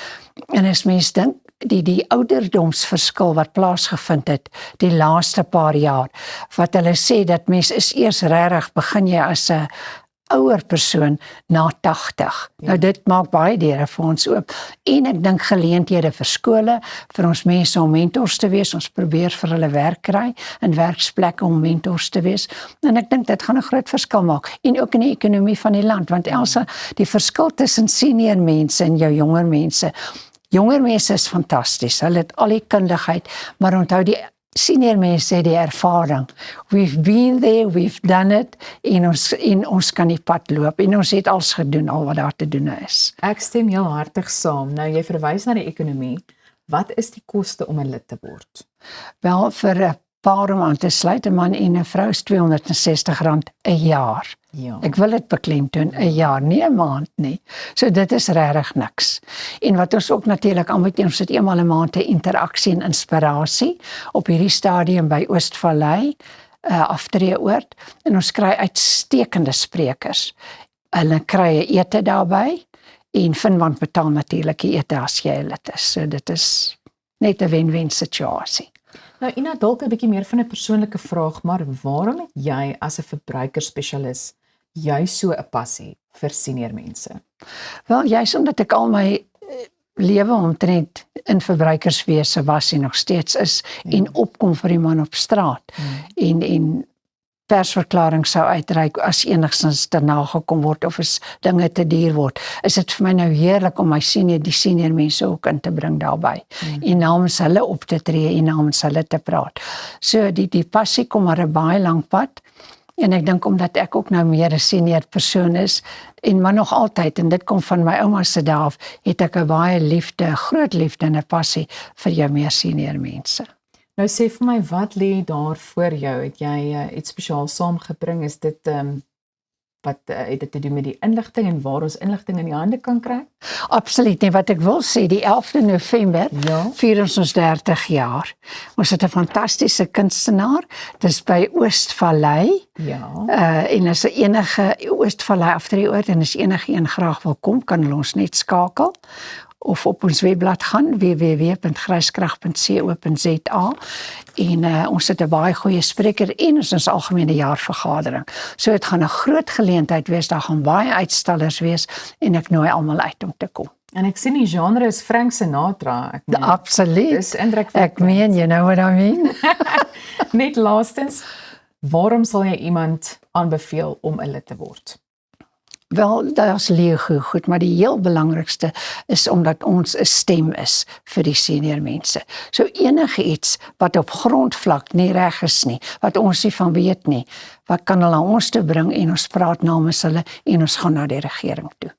Speaker 21: En as mens dink die ouderdomsverskil wat plaasgevind het die laaste paar jaar, wat hulle sê dat mens is eers regtig begin jy as 'n ouer persoon na 80. Nou dit maak baie deure vir ons oop. En ek dink geleenthede vir skole, vir ons mense om mentors te wees. Ons probeer vir hulle werk kry in werksplekke om mentors te wees. En ek dink dit gaan 'n groot verskil maak. En ook in die ekonomie van die land, want Elsa, die verskil tussen senior mense en jou jonger mense. Jonger mense is fantasties. Hulle het al die kundigheid, maar onthou die senior mense het die ervaring. We've been there, we've done it, en ons kan die pad loop, en ons het alles gedoen, al wat daar te doen is.
Speaker 3: Ek stem heel hartig saam. Nou, jy verwys na die ekonomie. Wat is die koste om 'n lid te word?
Speaker 21: Wel, vir 'n paar om aan te sluit, 'n man en 'n vrou is R260 'n jaar.
Speaker 3: Ja.
Speaker 21: Ek wil dit beklemtoon, 'n jaar, nie 'n maand nie. So dit is regtig niks. En wat ons ook natuurlik aanbied, ons het eenmal 'n maand 'n interaksie en inspirasie op hierdie stadium by Oostvallei, aftreeoord, en ons kry uitstekende sprekers. Hulle kry 'n ete daarbey, en Finwand betaal natuurlik die ete as jy 'n lid is. So dit is net 'n wen-wen situasie.
Speaker 3: Nou Ina, dalk 'n bietjie meer van 'n persoonlike vraag, maar waarom het jy as 'n verbruikerspesialis jy so 'n passie vir senior mense?
Speaker 21: Wel, juist omdat ek al my lewe omtrent in verbruikerswese was en nog steeds is, en opkom vir die man op straat, en persverklaring sou uitreik as enigstens te nagekom word of as dinge te duur word, is dit vir my nou heerlik om die senior mense ook in te bring daarbey, en namens hulle op te tree en namens hulle te praat. So die passie kom maar 'n baie lang pad, en ek dink omdat ek ook nou meer 'n senior persoon is, maar nog altyd, en dit kom van my ouma se dae af, het ek 'n baie liefde, groot liefde en 'n passie vir jou meer senior mense.
Speaker 3: Nou sê vir my, wat lê daar voor jou? Het jy iets spesiaal saamgebring? Is dit wat het dit te doen met die inligting en waar ons inligting in die hande kan kry?
Speaker 21: Absoluut, en wat ek wil sê, die 11de November vier ons 30 jaar. Ons het 'n fantastiese kunstenaar, dis by Oostvallei.
Speaker 3: Ja.
Speaker 21: En as enige Oostvallei aftreeoord, en as enige een graag wil kom, kan hulle ons net skakel of op ons webblad gaan, www.gryskrag.co.za, en ons het 'n baie goeie spreker en ons algemene jaarvergadering. So dit gaan 'n groot geleentheid wees, daar gaan baie uitstallers wees, en ek nooi almal uit om te kom.
Speaker 3: En ek sien die genre is Frank Sinatra.
Speaker 21: Absoluut.
Speaker 3: Dis indrukwekkend.
Speaker 21: Ek meen, you know what I mean?
Speaker 3: Net laastens, waarom sal jy iemand aanbeveel om 'n lid te word?
Speaker 21: Wel, dat is legio goed, maar die heel belangrikste is omdat ons 'n stem is vir die senior mense. So enige iets wat op grondvlak nie reg is nie, wat ons nie van weet nie, wat kan hulle aan ons toe bring, en ons praat namens hulle, en ons gaan na die regering toe.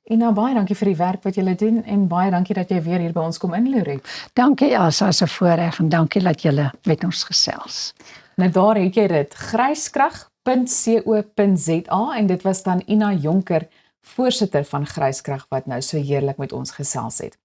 Speaker 3: En nou baie dankie vir die werk wat julle doen, en baie dankie dat jy weer hier by ons kom inloer het.
Speaker 21: Dankie Elsa, as 'n voorreg, en dankie dat julle met ons gesels.
Speaker 3: Nou daar het jy dit, gryskrag.co.za, en dit was dan Ina Jonker, voorsitter van Gryskrag, wat nou so heerlik met ons gesels het.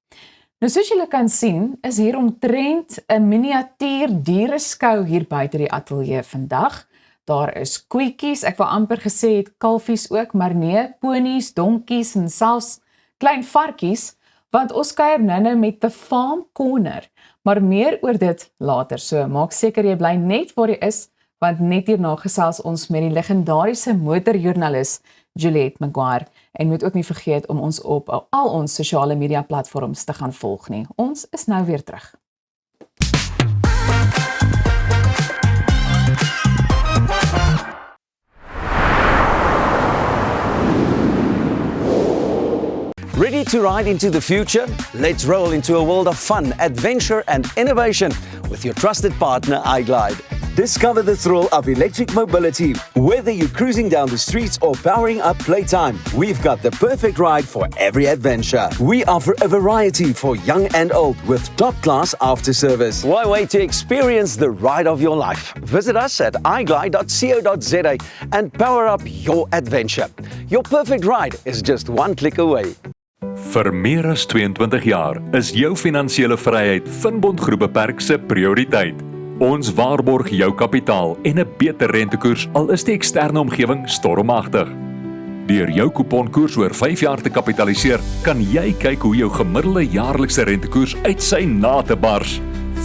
Speaker 3: Nou soos julle kan sien, is hier omtrent 'n miniatuur diereskou hier buite die ateljee vandag. Daar is koetjies, ek wou amper gesê het kalfies ook, maar nee, ponies, donkies en selfs klein varkies, want ons kuier nou met The Farm Corner, maar meer oor dit later, so maak seker jy bly net waar jy is, want net hierna gesels ons met die legendariese motorjoernalis Juliette Maguire, en moet ook nie vergeet om ons op al ons sosiale media platforms te gaan volg nie. Ons is nou weer terug.
Speaker 4: Ready to ride into the future? Let's roll into a world of fun, adventure and innovation with your trusted partner iGlide.
Speaker 17: Discover the thrill of electric mobility. Whether you're cruising down the streets or powering up playtime, we've got the perfect ride for every adventure. We offer a variety for young and old with top-class after-service.
Speaker 4: Why wait to experience the ride of your life? Visit us at iglide.co.za and power up your adventure. Your perfect ride is just one click away.
Speaker 22: Vir meer as 22 jaar is jou finansiële vryheid Finbond Groep Beperk se prioriteit. Ons waarborg jou kapitaal en 'n beter rentekoers al is die eksterne omgewing stormagtig. Deur jou kuponkoers oor 5 jaar te kapitaliseer, kan jy kyk hoe jou gemiddelde jaarlikse rentekoers uit sy nate bars.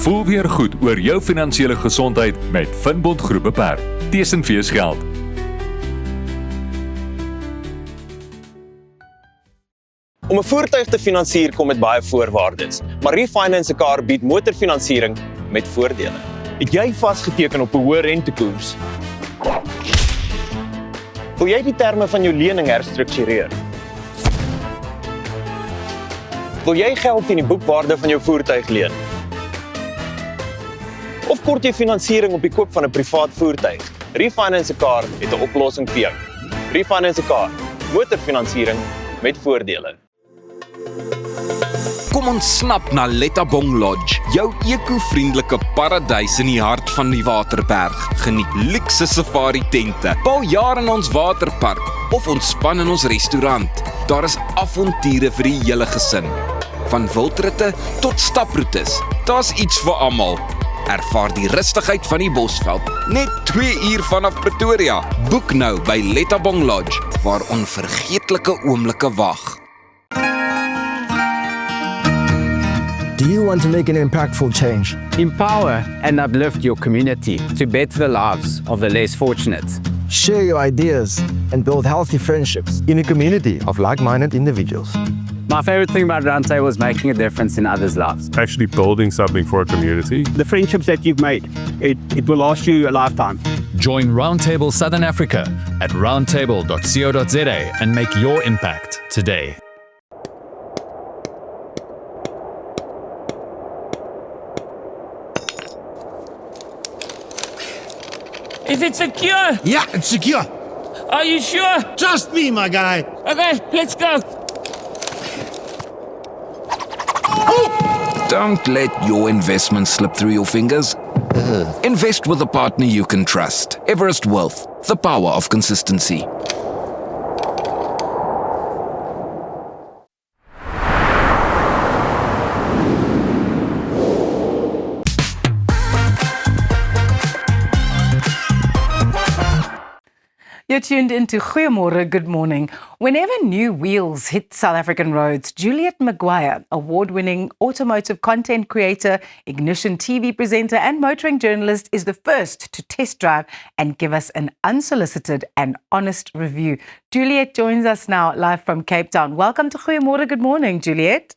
Speaker 22: Voel weer goed oor jou finansiële gesondheid met Finbond Groep Beperk. Tesenfees geld.
Speaker 8: Om 'n voertuig te finansier kom met baie voorwaardes, maar Refinance 'n Car bied motorfinansiering met voordele. Het jy vasgeteken op 'n hoë rentekoers? Wil jy die terme van jou lening herstruktureer? Wil jy geld teen die boekwaarde van jou voertuig leen? Of kort jy finansiering op die koop van 'n privaat voertuig? Refinance 'n Car het 'n oplossing vir jou. Refinance 'n Car, motorfinansiering met voordele.
Speaker 6: Kom ons snap na Lettabong Lodge, jou eco-vriendelike paradys in die hart van die Waterberg. Geniet luukse safari tente, bou jaar in ons waterpark of ontspan in ons restaurant. Daar is avonture vir die hele gesin. Van wildritte tot staproetes, daar's iets vir almal. Ervaar die rustigheid van die Bosveld, net 2 uur vanaf Pretoria. Boek nou by Lettabong Lodge, waar onvergeetlike oomblikke wag.
Speaker 5: Do you want to make an impactful change?
Speaker 7: Empower and uplift your community to better the lives of the less fortunate.
Speaker 5: Share your ideas and build healthy friendships in a community of like-minded individuals.
Speaker 7: My favorite thing about Roundtable is making a difference in others' lives.
Speaker 23: Actually building something for a community.
Speaker 24: The friendships that you've made, it will last you a lifetime.
Speaker 25: Join Roundtable Southern Africa at roundtable.co.za and make your impact today.
Speaker 26: Is it secure?
Speaker 27: Yeah, it's secure.
Speaker 26: Are you sure?
Speaker 27: Trust me, my guy.
Speaker 26: Okay, let's go.
Speaker 6: Don't let your investment slip through your fingers. Invest with a partner you can trust. Everest Wealth, the power of consistency.
Speaker 1: You're tuned into Goeiemorgen, good morning. Whenever new wheels hit South African roads, Juliet Maguire, award-winning automotive content creator, Ignition TV presenter and motoring journalist, is the first to test drive and give us an unsolicited and honest review. Juliet joins us now live from Cape Town. Welcome to Goeiemorgen, good morning, Juliet.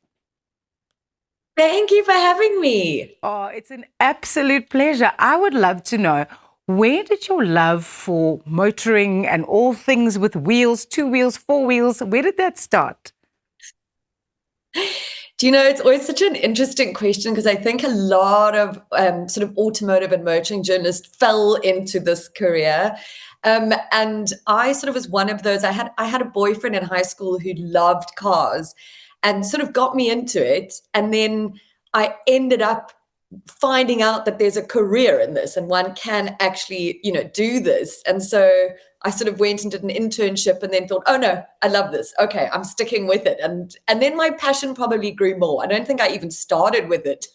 Speaker 28: Thank you for having me.
Speaker 1: Oh, it's an absolute pleasure. I would love to know, where did your love for motoring and all things with wheels, 2 wheels, 4 wheels, where did that start?
Speaker 28: Do you know, it's always such an interesting question because I think a lot of sort of automotive and motoring journalists fell into this career. And I sort of was one of those. I had a boyfriend in high school who loved cars and sort of got me into it. And then I ended up finding out that there's a career in this and one can actually, do this. And so I sort of went and did an internship and then thought, oh no, I love this. Okay, I'm sticking with it. And then my passion probably grew more. I don't think I even started with it.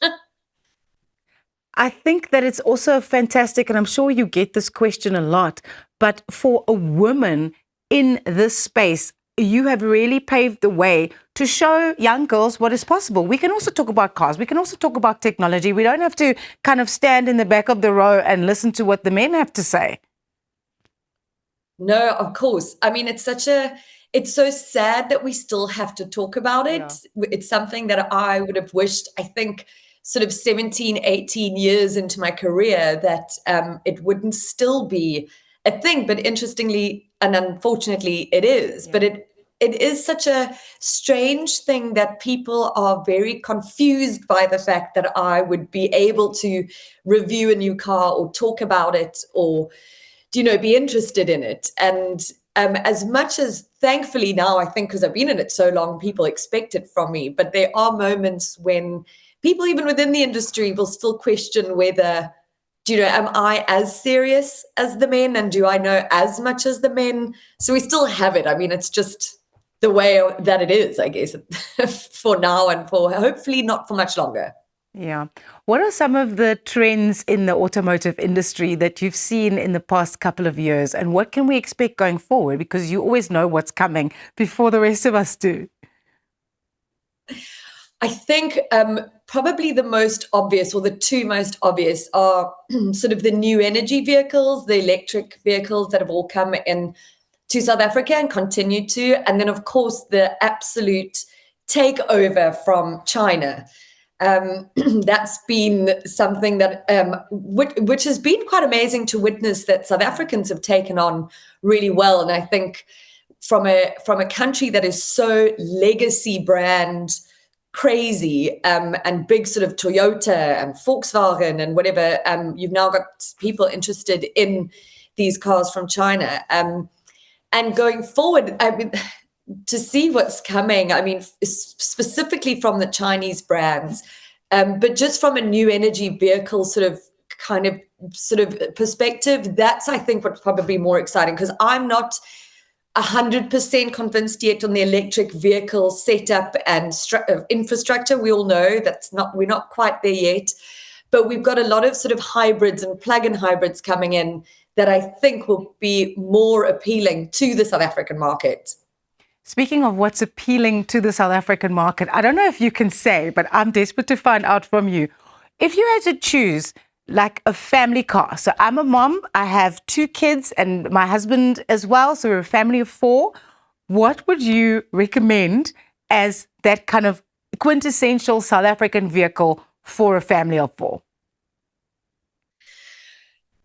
Speaker 1: I think that it's also fantastic, and I'm sure you get this question a lot, but for a woman in this space, you have really paved the way to show young girls what is possible. We can also talk about cars. We can also talk about technology. We don't have to kind of stand in the back of the row and listen to what the men have to say.
Speaker 28: No, of course. I mean, it's so sad that we still have to talk about it. Yeah. It's something that I would have wished, I think, sort of 17, 18 years into my career that it wouldn't still be a thing. But interestingly, and unfortunately, it is. Yeah. But it is such a strange thing that people are very confused by the fact that I would be able to review a new car or talk about it or, be interested in it. And as much as thankfully now, I think because I've been in it so long, people expect it from me. But there are moments when people even within the industry will still question whether, am I as serious as the men and do I know as much as the men? So we still have it. I mean, it's just the way that it is, I guess, for now and for hopefully not for much longer.
Speaker 1: Yeah. What are some of the trends in the automotive industry that you've seen in the past couple of years, and what can we expect going forward? Because you always know what's coming before the rest of us do.
Speaker 28: I think probably the most obvious, or the two most obvious, are sort of the new energy vehicles, the electric vehicles that have all come in to South Africa and continue to, and then of course the absolute takeover from China. That's been something that which has been quite amazing to witness, that South Africans have taken on really well. And I think from a country that is so legacy brand crazy, and big sort of Toyota and Volkswagen and whatever, you've now got people interested in these cars from China. And going forward, I mean, to see what's coming, I mean, specifically from the Chinese brands, but just from a new energy vehicle sort of perspective, that's, I think, what's probably more exciting, because I'm not 100% convinced yet on the electric vehicle setup and infrastructure. We all know we're not quite there yet, but we've got a lot of sort of hybrids and plug-in hybrids coming in that I think will be more appealing to the South African market.
Speaker 1: Speaking of what's appealing to the South African market, I don't know if you can say, but I'm desperate to find out from you. If you had to choose like a family car, so I'm a mom, I have 2 kids and my husband as well, so we're a family of 4, what would you recommend as that kind of quintessential South African vehicle for a family of 4?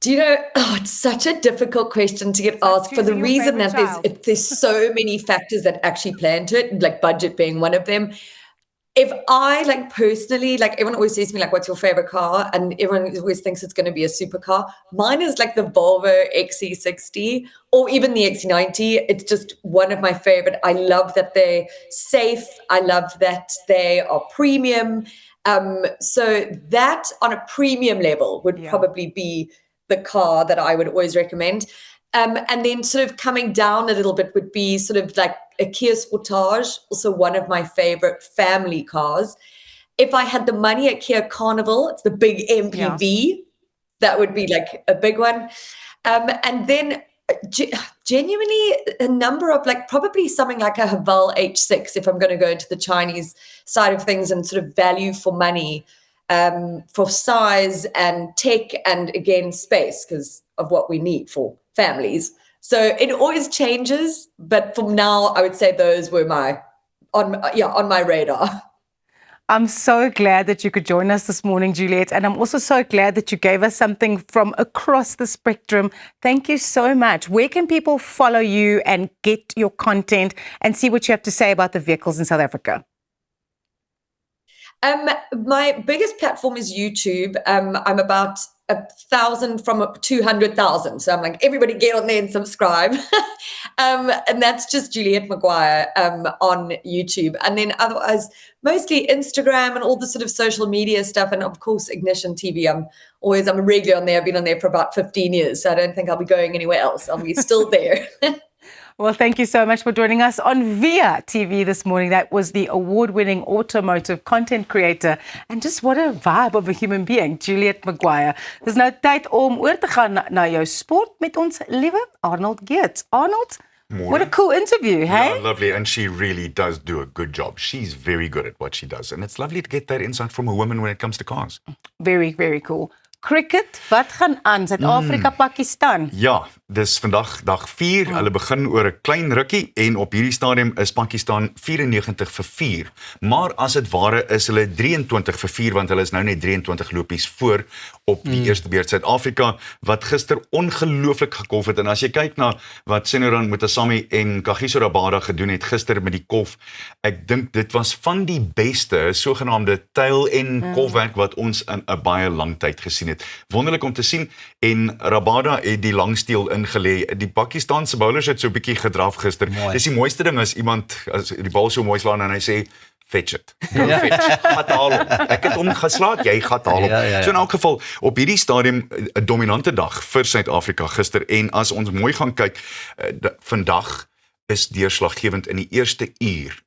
Speaker 28: Do you know, it's such a difficult question to get asked, for the reason that there's so many factors that actually play into it, like budget being one of them. If I personally, everyone always says to me, what's your favorite car? And everyone always thinks it's going to be a supercar. Mine is the Volvo XC60 or even the XC90. It's just one of my favorite. I love that they're safe. I love that they are premium. So that on a premium level would probably be the car that I would always recommend. And then sort of coming down a little bit would be sort of like a Kia Sportage, also one of my favorite family cars. If I had the money, a Kia Carnival, it's the big MPV, that would be like a big one. And then genuinely a number of probably something like a Haval H6, if I'm going to go into the Chinese side of things and sort of value for money, for size and tech and again space, because of what we need for families. So it always changes, but for now I would say those were on my radar.
Speaker 1: I'm so glad that you could join us this morning, Juliet, and I'm also so glad that you gave us something from across the spectrum. Thank you so much. Where can people follow you and get your content and see what you have to say about the vehicles in South Africa?
Speaker 28: My biggest platform is YouTube. I'm about 1,000 from 200,000. So I'm like, everybody get on there and subscribe. And that's just Juliet Maguire on YouTube. And then otherwise, mostly Instagram and all the sort of social media stuff. And of course, Ignition TV. I'm a regular on there. I've been on there for about 15 years. So I don't think I'll be going anywhere else. I'll be still there.
Speaker 1: Well, thank you so much for joining us on Via TV this morning. That was the award-winning automotive content creator. And just what a vibe of a human being, Juliet Maguire. Dis nou tyd om oor te gaan na jou sport met ons liewe Arnold Geerts. Arnold, what a cool interview, hey?
Speaker 9: Yeah, lovely. And she really does do a good job. She's very good at what she does. And it's lovely to get that insight from a woman when it comes to cars.
Speaker 1: Very, very cool. Cricket, wat gaan aan? Suid-Afrika, Pakistan.
Speaker 9: Ja, dis vandag dag 4. Hulle begin oor 'n klein rukkie en op hierdie stadium is Pakistan 94-4. Maar as dit ware is hulle 23-4 want hulle is nou net 23 lopies voor op die eerste beurt. Suid-Afrika wat gister ongelooflik gekolf het, en as jy kyk na wat Senoran Mutasami en Kagiso Rabada gedoen het gister met die kolf, ek dink dit was van die beste sogenaamde tail en kolfwerk wat ons in 'n baie lang tyd gesien het. Wonderlik om te sien, en Rabada het die langsteel ingelê. Die Pakistaanse bowlers het so 'n bietjie gedraf gister. Dis die mooiste ding as die bal so mooi slaan en hy sê fetch it. Go fetch. Gat haal hom. Ek het hom geslaat, jy gat haal hom. So in elk geval op hierdie stadium 'n dominante dag vir Suid-Afrika gister, en as ons mooi gaan kyk vandag is deurslaggewend in die eerste uur.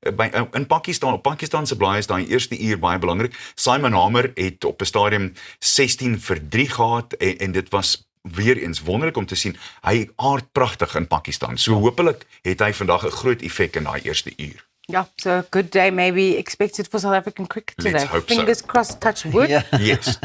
Speaker 9: In Pakistan, op Pakistan se blaai is daai eerste uur baie belangrik. Simon Hamer het op 'n stadium 16-3 gehad en dit was weer eens wonderlik om te sien. Hy aard pragtig in Pakistan. So hopelik het hy vandag 'n groot effek in daai eerste uur.
Speaker 1: Yeah, so a good day maybe expected for South African cricket today.
Speaker 9: Let's hope
Speaker 1: Fingers
Speaker 9: so.
Speaker 1: crossed, touch wood.
Speaker 9: Yes.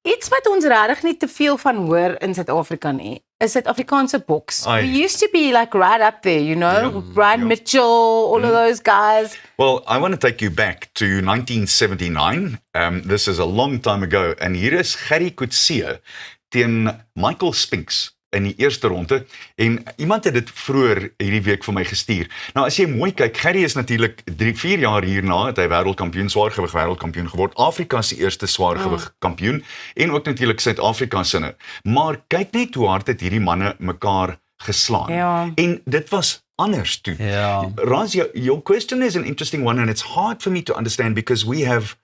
Speaker 1: Iets wat ons regtig nie te veel van hoor in Suid-Afrika nie, is Suid-Afrikaanse boks.
Speaker 9: Ai.
Speaker 1: We used to be like right up there, you know, Brian Mitchell, all of those guys.
Speaker 9: Well, I want to take you back to 1979. This is a long time ago. En hier is Gerry Coetzee teen Michael Spinks in die eerste ronde. En iemand het dit vroeër hierdie week vir my gestuur. Nou, as jy mooi kyk, Gerry is natuurlik 3-4 jaar hierna, het hy wêreldkampioen, swaargewig wêreldkampioen geword. Afrika se eerste swaargewig kampioen. En ook natuurlik Suid-Afrika se. Maar kyk net hoe hard het hierdie manne mekaar geslaan.
Speaker 1: Ja.
Speaker 9: En dit was anders toe. Raz, your question is an interesting one and it's hard for me to understand because we have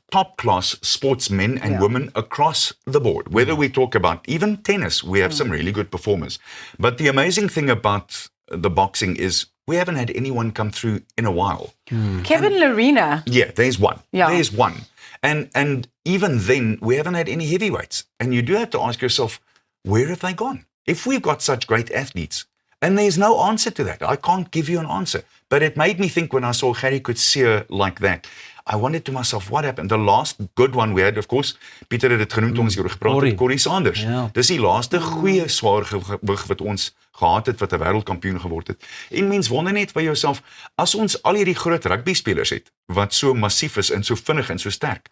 Speaker 9: top-class sportsmen and women across the board. Whether we talk about even tennis, we have some really good performers. But the amazing thing about the boxing is we haven't had anyone come through in a while.
Speaker 1: Kevin Lerena.
Speaker 9: Yeah, there's one.
Speaker 1: Yeah.
Speaker 9: There's one. And even then, we haven't had any heavyweights. And you do have to ask yourself, where have they gone? If we've got such great athletes, and there's no answer to that. I can't give you an answer. But it made me think when I saw Gerry Coetzee like that, I wondered to myself, what happened? The last good one we had, of course, Pieter het dit genoem toe ons hieroor gepraat het, Corrie Sanders. Dis die laaste goeie swaargewig wat ons gehad het, wat 'n wêreldkampioen geword het. En mens wonder net by jouself, as ons al hierdie groot rugby-spelers het, wat so massief is en so vinnig en so sterk,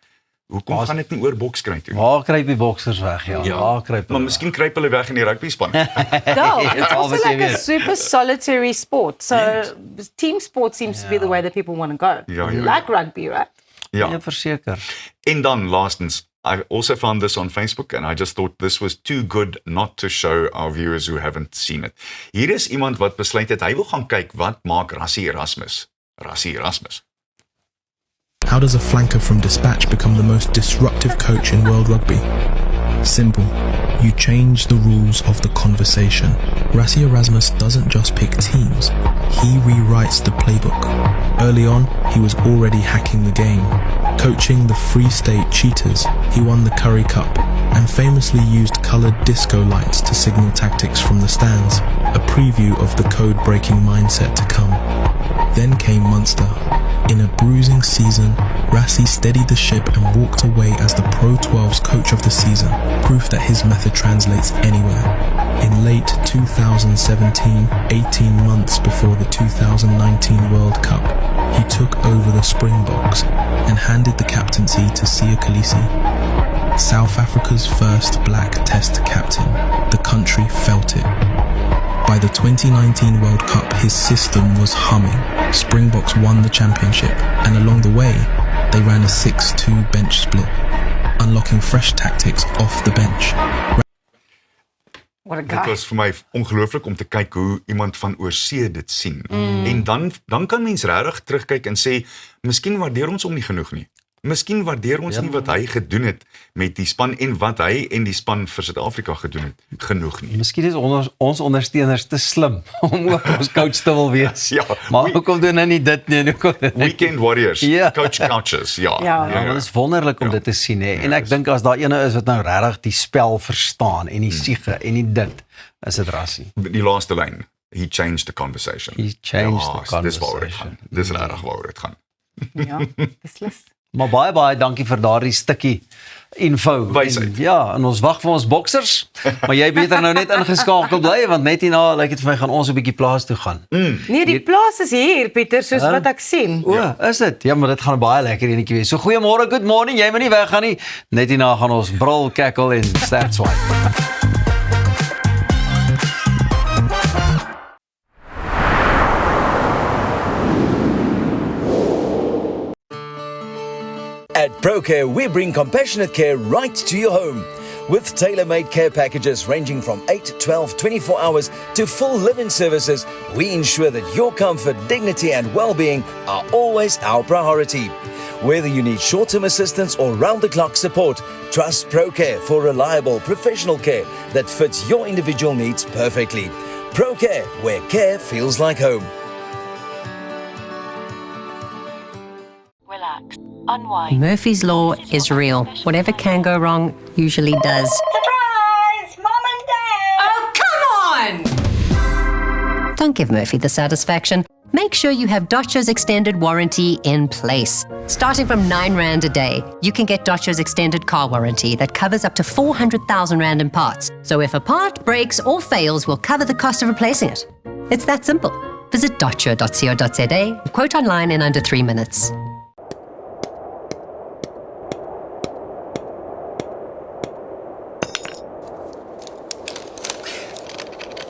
Speaker 9: hoekom gaan dit nie oor boks kry toe?
Speaker 2: Waar kruip die boksers weg, waar kruip
Speaker 9: maar miskien kruip hulle weg in die rugbyspan.
Speaker 1: It's also like a super solitary sport. So team sport seems to be the way that people want to go. Like rugby, right?
Speaker 9: Ja,
Speaker 2: verseker.
Speaker 9: En dan laastens, I also found this on Facebook and I just thought this was too good not to show our viewers who haven't seen it. Hier is iemand wat besluit het, hy wil gaan kyk wat maak Rassie Erasmus.
Speaker 10: How does a flanker from Dispatch become the most disruptive coach in world rugby? Simple. You change the rules of the conversation. Rassie Erasmus doesn't just pick teams, he rewrites the playbook. Early on, he was already hacking the game. Coaching the Free State Cheetahs, he won the Currie Cup and famously used coloured disco lights to signal tactics from the stands, a preview of the code-breaking mindset to come. Then came Munster. In a bruising season, Rassie steadied the ship and walked away as the Pro 12's coach of the season, proof that his method translates anywhere. In late 2017, 18 months before the 2019 World Cup, he took over the Springboks and handed the captaincy to Siya Kolisi. South Africa's first black test captain, the country felt it. By the 2019 World Cup, his system was humming. Springboks won the championship, and along the way, they ran a 6-2 bench split, unlocking fresh tactics off the bench.
Speaker 1: What a guy.
Speaker 9: Dit was vir my ongelooflik om te kyk hoe iemand van oorsee dit sien. En dan kan mens regtig terugkyk en sê, miskien waardeer ons hom nie genoeg nie. Miskien waardeer ons nie wat hy gedoen het met die span en wat hy en die span vir Suid-Afrika gedoen het genoeg nie.
Speaker 2: Miskien is ons ondersteuners te slim om ook ons coach te wil wees. Maar hoekom doen hulle nie dit nie?
Speaker 9: Weekend Warriors, coach couches,
Speaker 2: dit is wonderlik om dit te sien. En ek dink as daar ene is wat nou regtig die spel verstaan en die siege en die dit, is dit Rassie.
Speaker 9: Die laaste lyn, he changed the conversation.
Speaker 2: He changed the conversation.
Speaker 9: Dis waaroor dit gaan. Dis regtig waaroor dit gaan.
Speaker 1: Ja, beslis.
Speaker 2: Maar baie dankie vir daardie stukkie info.
Speaker 9: Wysheid.
Speaker 2: En ons wag vir ons boksers, maar jy beter nou net ingeskakel bly, want net hierna lyk dit vir my gaan ons 'n bietjie plaas toe gaan.
Speaker 1: Nee, die plaas is hier, Pieter, soos wat ek sien.
Speaker 2: Is dit? Ja, maar dit gaan baie lekker enetjie wees. So goeiemôre, good morning, jy moet nie weggaan nie. Net hierna gaan ons brul, kekkel en stat swipe.
Speaker 17: At ProCare, we bring compassionate care right to your home. With tailor-made care packages ranging from 8, 12, 24 hours to full living services, we ensure that your comfort, dignity and well-being are always our priority. Whether you need short-term assistance or round-the-clock support, trust ProCare for reliable, professional care that fits your individual needs perfectly. ProCare, where care feels like home.
Speaker 11: relax, unwind. Murphy's Law is real. Whatever can go wrong usually does.
Speaker 12: Surprise! Mom and Dad!
Speaker 11: Oh, come on! Don't give Murphy the satisfaction. Make sure you have Dodge's extended warranty in place. Starting from R9 a day, you can get Dodge's extended car warranty that covers up to 400,000 Rand in parts. So if a part breaks or fails, we'll cover the cost of replacing it. It's that simple. Visit dodge.co.za, quote online in under 3 minutes.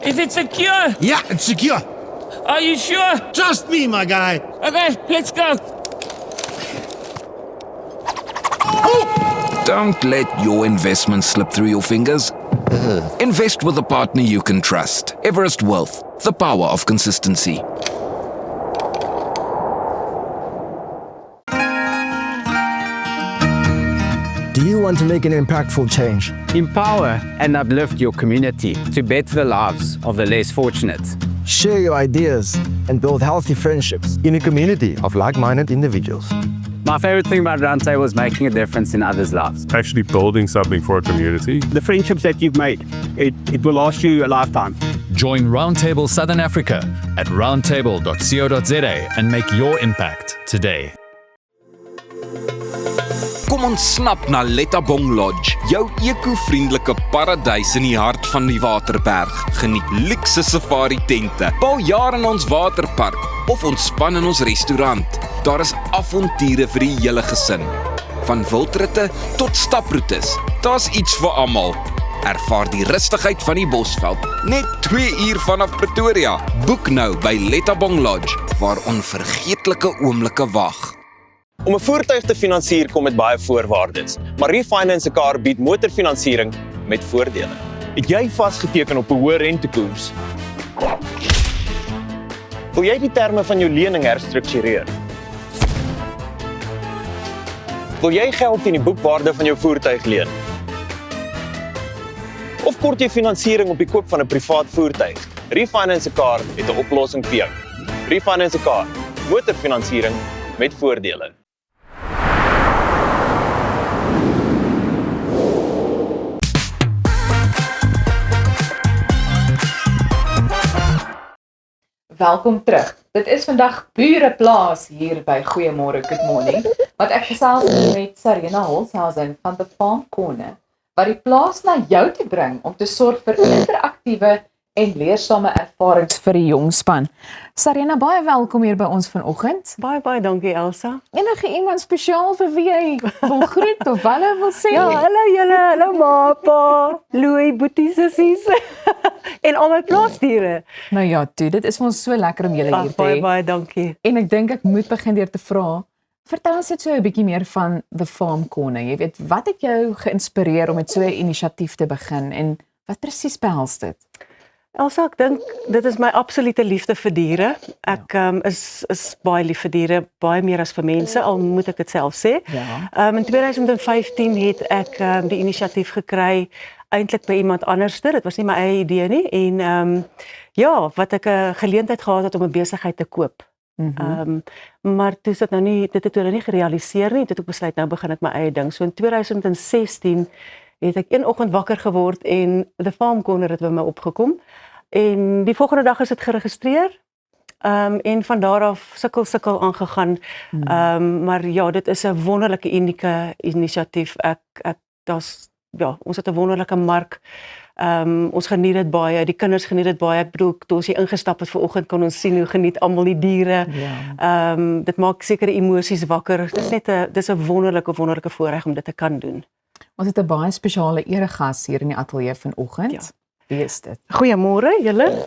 Speaker 26: Is it secure?
Speaker 27: Yeah, it's secure.
Speaker 26: Are you sure?
Speaker 27: Trust me, my guy.
Speaker 26: Okay, let's go.
Speaker 6: Don't let your investment slip through your fingers. Invest with a partner you can trust. Everest Wealth, the power of consistency.
Speaker 5: Do you want to make an impactful change?
Speaker 7: Empower and uplift your community to better the lives of the less fortunate.
Speaker 5: Share your ideas and build healthy friendships in a community of like-minded individuals.
Speaker 7: My favorite thing about Roundtable is making a difference in others' lives.
Speaker 23: Actually building something for a community.
Speaker 24: The friendships that you've made, it will last you a lifetime.
Speaker 25: Join Roundtable Southern Africa at roundtable.co.za and make your impact today.
Speaker 6: Kom ons snap na Lettabong Lodge, jou eco-vriendelike paradys in die hart van die Waterberg. Geniet luukse safari tente, bou jaar in ons waterpark of ontspan in ons restaurant. Daar is avonture vir die hele gesin. Van wildritte tot staproetes, daar's iets vir almal. Ervaar die rustigheid van die Bosveld, net 2 uur vanaf Pretoria. Boek nou by Lettabong Lodge, waar onvergeetlike oomblikke wag.
Speaker 13: Om 'n voertuig te finansier kom met baie voorwaardes, maar Refinance 'n Car bied motorfinansiering met voordele. Het jy vasgeteken op 'n hoë rentekoers? Wil jy die terme van jou lening herstruktureer? Wil jy geld teen die boekwaarde van jou voertuig leen? Of kort jy finansiering op die koop van 'n privaat voertuig? Refinance 'n Car het 'n oplossing vir jou. Refinance 'n Car, motorfinansiering met voordele.
Speaker 3: Welkom terug. Dit is vandag Bureplaas hier by Goeiemôre, Good Morning, wat ek gesels met Sarina Holshausen van The Farm Corner, wat die plaas na jou toe bring om te sorg vir interaktiewe en leersame ervarings vir die jong span. Sarina, baie welkom hier by ons vanoggend.
Speaker 14: Baie dankie Elsa.
Speaker 3: Enige iemand spesiaal vir wie jy wil groet of wat wil sê?
Speaker 14: Ja, hallo julle, hallo ma, pa, Louis, boetie, sissies en al my plaasdiere.
Speaker 3: Nou ja, toe, dit is vir ons so lekker om julle hier te hê.
Speaker 14: Baie dankie.
Speaker 3: En ek dink ek moet begin deur te vra, vertel ons net so 'n bietjie meer van The Farm Corner. Jy weet, wat het jou geïnspireer om met so 'n inisiatief te begin en wat presies behels dit?
Speaker 14: Elsa, ek dink dit is my absolute liefde vir diere. Ek is baie lief vir diere, baie meer as vir mense, al moet ek dit self sê.
Speaker 3: Ja.
Speaker 14: In 2015 het ek die inisiatief gekry eintlik by iemand anderster. Dit was nie my eie idee nie en ja, wat ek 'n geleentheid gehad het om 'n besigheid te koop. Maar toe is dit nou nie, dit het nou nie gerealiseer nie. Toe het ek besluit nou begin ek my eie ding. So in 2016 het ek een oggend wakker geword en The Farm Corner het by my opgekom. En die volgende dag is dit geregistreer. En van daar af sukkel aangegaan. Maar ja, dit is 'n wonderlike unieke inisiatief. Ons het 'n wonderlike mark. Ons geniet dit baie, die kinders geniet dit baie. Ek bedoel, toe ons hier ingestap het vanoggend kon ons sien hoe geniet almal die diere.
Speaker 3: Ja.
Speaker 14: Dit maak sekere emosies wakker. Dis 'n wonderlike voorreg om dit te kan doen.
Speaker 3: Ons het 'n baie spesiale eregas hier in die ateljee vanoggend. Ja. Wie is dit?
Speaker 14: Goeiemôre julle.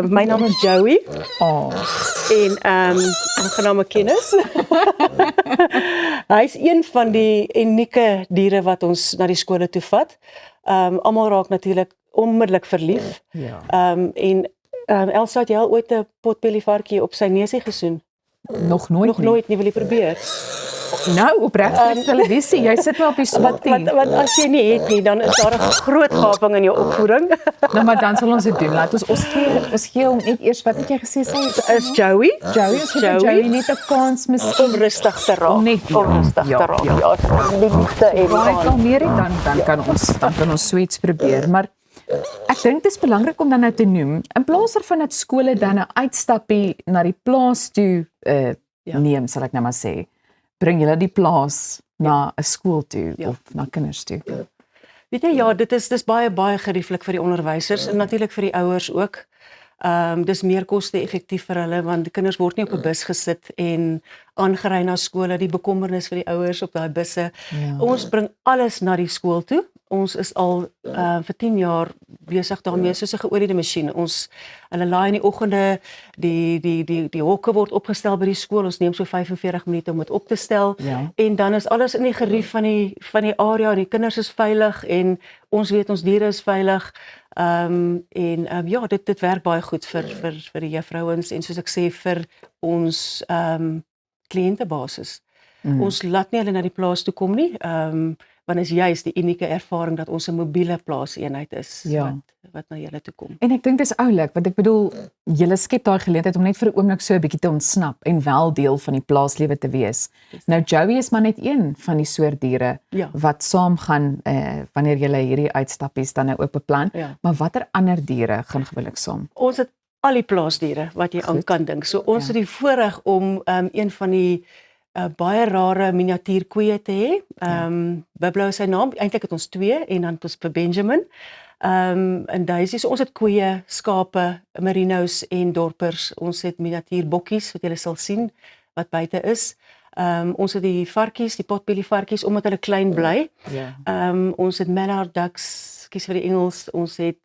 Speaker 14: My naam is Joey. En aangename kennis. Hy is een van die unieke diere wat ons na die skole toe vat. Almal raak natuurlik onmiddellik verlief.
Speaker 3: Ja.
Speaker 14: Elsa, het jy al ooit 'n potbellyvarkie op sy neusie gesoen?
Speaker 3: Nog nooit
Speaker 14: nie. Wil jy probeer?
Speaker 3: Nou, op regstreeks televisie, jy sit nou op die spot hier.
Speaker 14: Want as jy nie het nie, dan is daar 'n groot gaping in jou opvoeding.
Speaker 3: Nou, maar dan sal ons dit doen. Laat ons gee hom net eers wat het jy gesê sy
Speaker 14: is Joey.
Speaker 3: Joey net 'n kans miskien
Speaker 14: om rustig te raak.
Speaker 3: Om net
Speaker 14: rustig te raak. Ja, die liefde en
Speaker 3: baie kalmeer dan kan ons sweets probeer, maar ek dink dit is belangrik om dan nou te noem, in plaas daarvan dat skole dan 'n uitstappie na die plaas toe neem, sal ek nou maar sê, bring julle die plaas na 'n skool toe of na kinders toe.
Speaker 14: Weet jy, ja, dis baie gerieflik vir die onderwysers en natuurlik vir die ouers ook. Dis meer koste-effektief vir hulle want die kinders word nie op 'n bus gesit en aangery na skole, die bekommernis vir die ouers op daai busse. Ons bring alles na die skool toe. Ons is al vir 10 jaar besig daarmee soos 'n geoliede masjien. Hulle laai in die oggende, die hokke word opgestel by die skool. Ons neem so 45 minute om dit op te stel en dan is alles in die gerief van die area. Die kinders is veilig en ons weet ons diere is veilig. Ja, dit werk baie goed vir die juffrouens en soos ek sê vir ons kliëntebasis. Ons laat nie hulle na die plaas toe kom nie, want is juist die unieke ervaring dat ons 'n mobiele plaaseenheid is wat na julle toe kom.
Speaker 3: En ek dink dis oulik, want ek bedoel julle skep daai geleentheid om net vir 'n oomblik so 'n bietjie te ontsnap en wel deel van die plaaslewe te wees. Nou Joey is maar net een van die soort diere wat saam gaan wanneer julle hierdie uitstappies dan nou ook beplan, maar watter ander diere gaan gewoonlik saam?
Speaker 14: Ons het al die plaasdiere wat jy aan kan dink. So ons het die voorreg om een van die baie rare miniatuurkoeie te hê. Biblo is sy naam. Eintlik het ons 2 en dan het ons vir Benjamin. En Daisy, so ons het koeie, skape, merinos en dorpers. Ons het miniatuurbokkies wat julle sal sien wat buite is. Ons het die varkies, die potbelly varkies omdat hulle klein bly. Ons het mallard ducks, kies vir die Engels. Ons het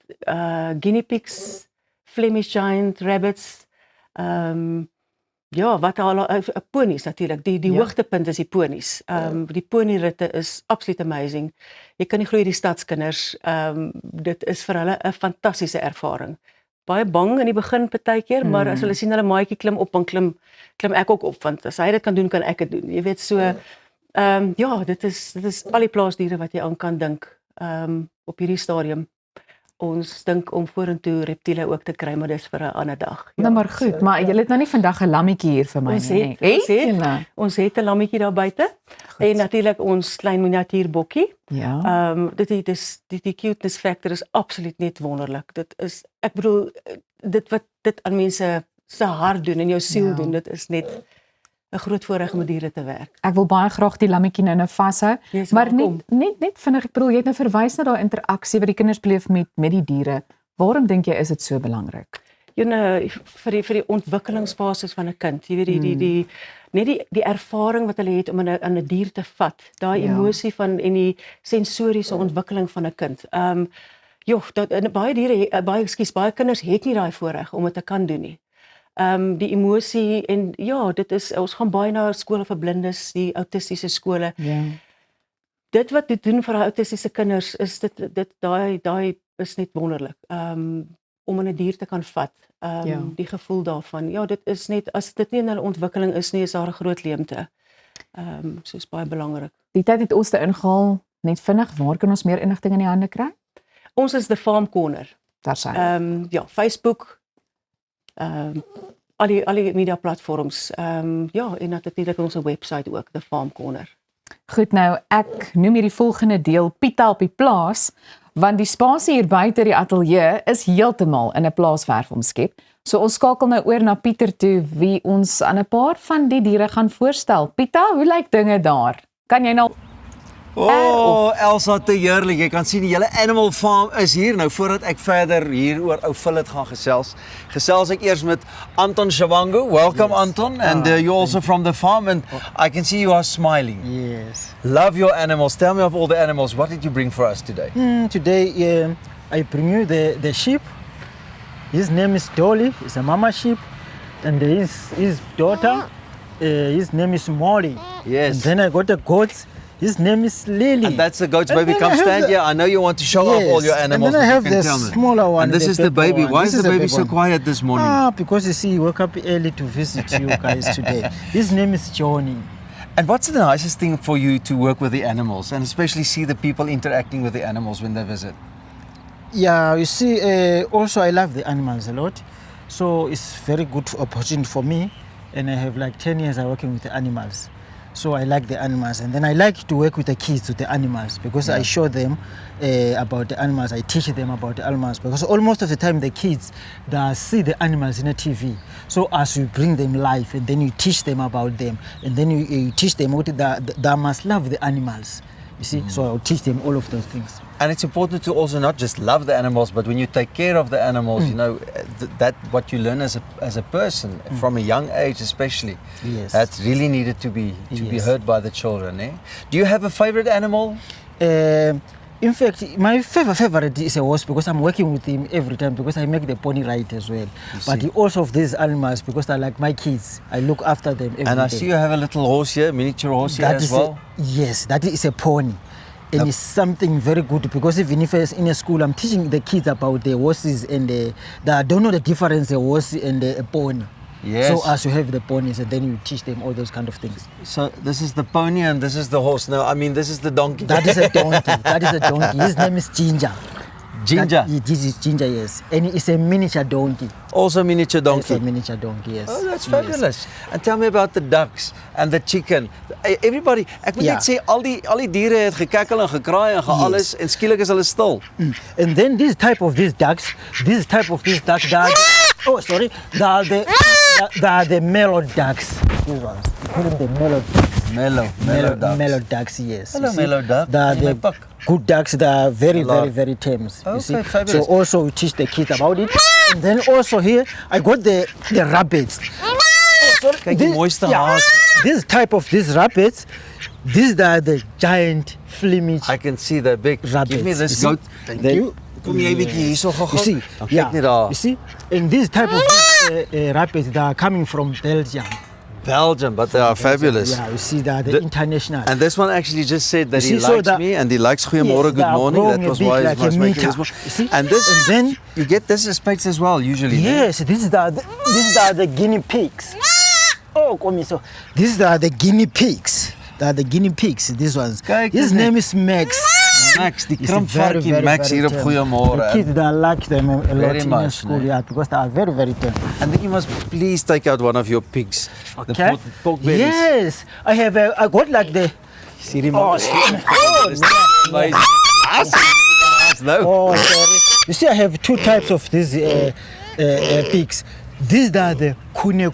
Speaker 14: guinea pigs, Flemish giant rabbits. Ja, wat al ponies natuurlik. Die hoogtepunt is die ponies. Die ponyritte is absoluut amazing. Jy kan nie glo die stadskinders, dit is vir hulle 'n fantastiese ervaring. Baie bang in die begin partykeer, maar as hulle sien hulle maatjie klim op, dan klim ek ook op, want as hy dit kan doen, kan ek dit doen. Jy weet so, ja, dit is al die plaasdiere wat jy aan kan dink op hierdie stadium. Ons dink om vorentoe reptiele ook te kry, maar dis vir 'n ander dag.
Speaker 3: Nou maar goed, maar julle het nou nie vandag 'n lammetjie hier vir my nie.
Speaker 14: Ons het 'n lammetjie daar buite en natuurlik ons klein miniatuurbokkie.
Speaker 3: Ja.
Speaker 14: Die cuteness factor is absoluut net wonderlik. Dit is, ek bedoel, dit wat dit aan mense se hart doen en jou siel doen, dit is net 'n groot voorreg om met diere te werk.
Speaker 3: Ek wil baie graag die lammetjie nou vashou, maar net vinnig, ek bedoel jy het nou verwys na daai interaksie wat die kinders beleef met die diere. Waarom dink jy is dit so belangrik?
Speaker 14: Vir die ontwikkelingsfases van 'n kind, jy weet net die ervaring wat hulle het om aan 'n dier te vat, daai emosie van en die sensoriese ontwikkeling van 'n kind. Baie kinders het nie daai voorreg om dit te kan doen nie. Die emosie en dit is, ons gaan baie na skole vir blindes, die autistiese skole. Dit wat dit doen vir daai autistiese kinders is daai is net wonderlik. Om 'n dier te kan vat, die gevoel daarvan. Dit is net, as dit nie in hulle ontwikkeling is nie, is daar 'n groot leemte. So is baie belangrik.
Speaker 3: Die tyd het ons te ingehaal, net vinnig, waar kan ons meer inligting in die hande kry?
Speaker 14: Ons is The Farm Corner.
Speaker 3: Daar sien.
Speaker 14: Facebook, al die media platforms, en natuurlik ons webwerf ook, The Farm Corner.
Speaker 3: Goed, nou ek noem hierdie volgende deel Pita op die plaas, want die spasie hier buite die ateljee is heeltemal in 'n plaaswerf omskep. So ons skakel nou oor na Pieter toe, wie ons aan 'n paar van die diere gaan voorstel. Pita, hoe lyk dinge daar? Kan jy nou
Speaker 2: Elsa, te heerlik. Jy kan sien die hele animal farm is hier. Nou voordat ek verder hier oor ou Philip gaan gesels ek eers met Anton Shawangu. Welcome Anton, and you're also from the farm, and I can see you are smiling.
Speaker 4: Yes.
Speaker 2: Love your animals. Tell me of all the animals. What did you bring for us today?
Speaker 4: Today I bring you the sheep. His name is Dolly. He's a mama sheep, and his daughter. His name is Molly.
Speaker 2: Yes.
Speaker 4: And then I got the goats. His name is Lily.
Speaker 2: And that's the goat's baby. Come stand here. I know you want to show off all your animals.
Speaker 4: And then I have the smaller one.
Speaker 2: And this is the baby. Why is the baby so quiet this morning?
Speaker 4: Because you see, he woke up early to visit you guys today. His name is Johnny.
Speaker 2: And what's the nicest thing for you to work with the animals and especially see the people interacting with the animals when they visit?
Speaker 4: Yeah, you see, also I love the animals a lot. So it's very good opportunity for me. And I have like 10 years I'm working with the animals. So I like the animals. And then I like to work with the kids with the animals because I show them about the animals. I teach them about the animals because almost of the time the kids, they see the animals in the TV. So as you bring them life and then you teach them about them and then you teach them what they must love the animals. You see, so I'll teach them all of those things.
Speaker 2: And it's important to also not just love the animals, but when you take care of the animals, you know, that what you learn as a person from a young age, especially.
Speaker 4: Yes.
Speaker 2: That's really needed to be heard by the children. Eh? Do you have a favorite animal?
Speaker 4: In fact, my favorite is a horse because I'm working with him every time because I make the pony ride as well. But also of these animals because they're like my kids. I look after them every day.
Speaker 2: And I see you have a little horse here, miniature horse here as well.
Speaker 4: Yes, that is a pony. And it's something very good because even if it's in a school, I'm teaching the kids about the horses and they don't know the difference, a horse and a pony.
Speaker 2: Yes.
Speaker 4: So as you have the ponies and then you teach them all those kind of things.
Speaker 2: So this is the pony and this is the horse. No, I mean this is the donkey.
Speaker 4: That is a donkey. That is a donkey. His name is Ginger.
Speaker 2: Ginger?
Speaker 4: This is Ginger, yes. And it's a miniature donkey.
Speaker 2: Also miniature donkey?
Speaker 4: It's a miniature donkey, yes.
Speaker 2: Oh, that's fabulous. And tell me about the ducks and the chicken. Everybody, ek moet net sê, al die diere het gekekkel en gekraai en gealles en skielik is hulle stil.
Speaker 4: And then this type of these ducks, they are the mellow ducks. These ones. We call them the mellow ducks.
Speaker 2: Mellow ducks.
Speaker 4: Mellow ducks, yes.
Speaker 2: Hello, mellow duck.
Speaker 4: They are the good ducks that are very, very tame. You see?
Speaker 2: Fabulous.
Speaker 4: So also we teach the kids about it. And then also here, I got the rabbits.
Speaker 2: Kijk die mooiste haas.
Speaker 4: This type of these rabbits, these are the giant Flemish.
Speaker 2: I can see the big rabbits. Give me this goat. Thank you. Kom jy bietjie hierso gou.
Speaker 4: You see, you see, and this type of rabbits that are coming from
Speaker 2: Belgium, but they are fabulous.
Speaker 4: Yeah, you see that the international.
Speaker 2: And this one actually just said that he likes me and he likes Goeiemorgen, good morning. That was why he was making this one. And this, and then you get this as pets as well usually.
Speaker 4: Yes, these are the guinea pigs. Oh, come here. So these are the guinea pigs. They are the guinea pigs. These ones. His name is Max.
Speaker 2: Max, die krimpvarkie Max hier op Goeiemorgen.
Speaker 4: The kids that like them a lot in school, yeah, because they are very, very tame.
Speaker 2: And then you must please take out one of your pigs.
Speaker 4: Okay.
Speaker 2: The pork bellies.
Speaker 4: Yes, I got like the.
Speaker 2: See the
Speaker 4: Oh, sorry. You see, I have two types of these pigs. These are the Kune.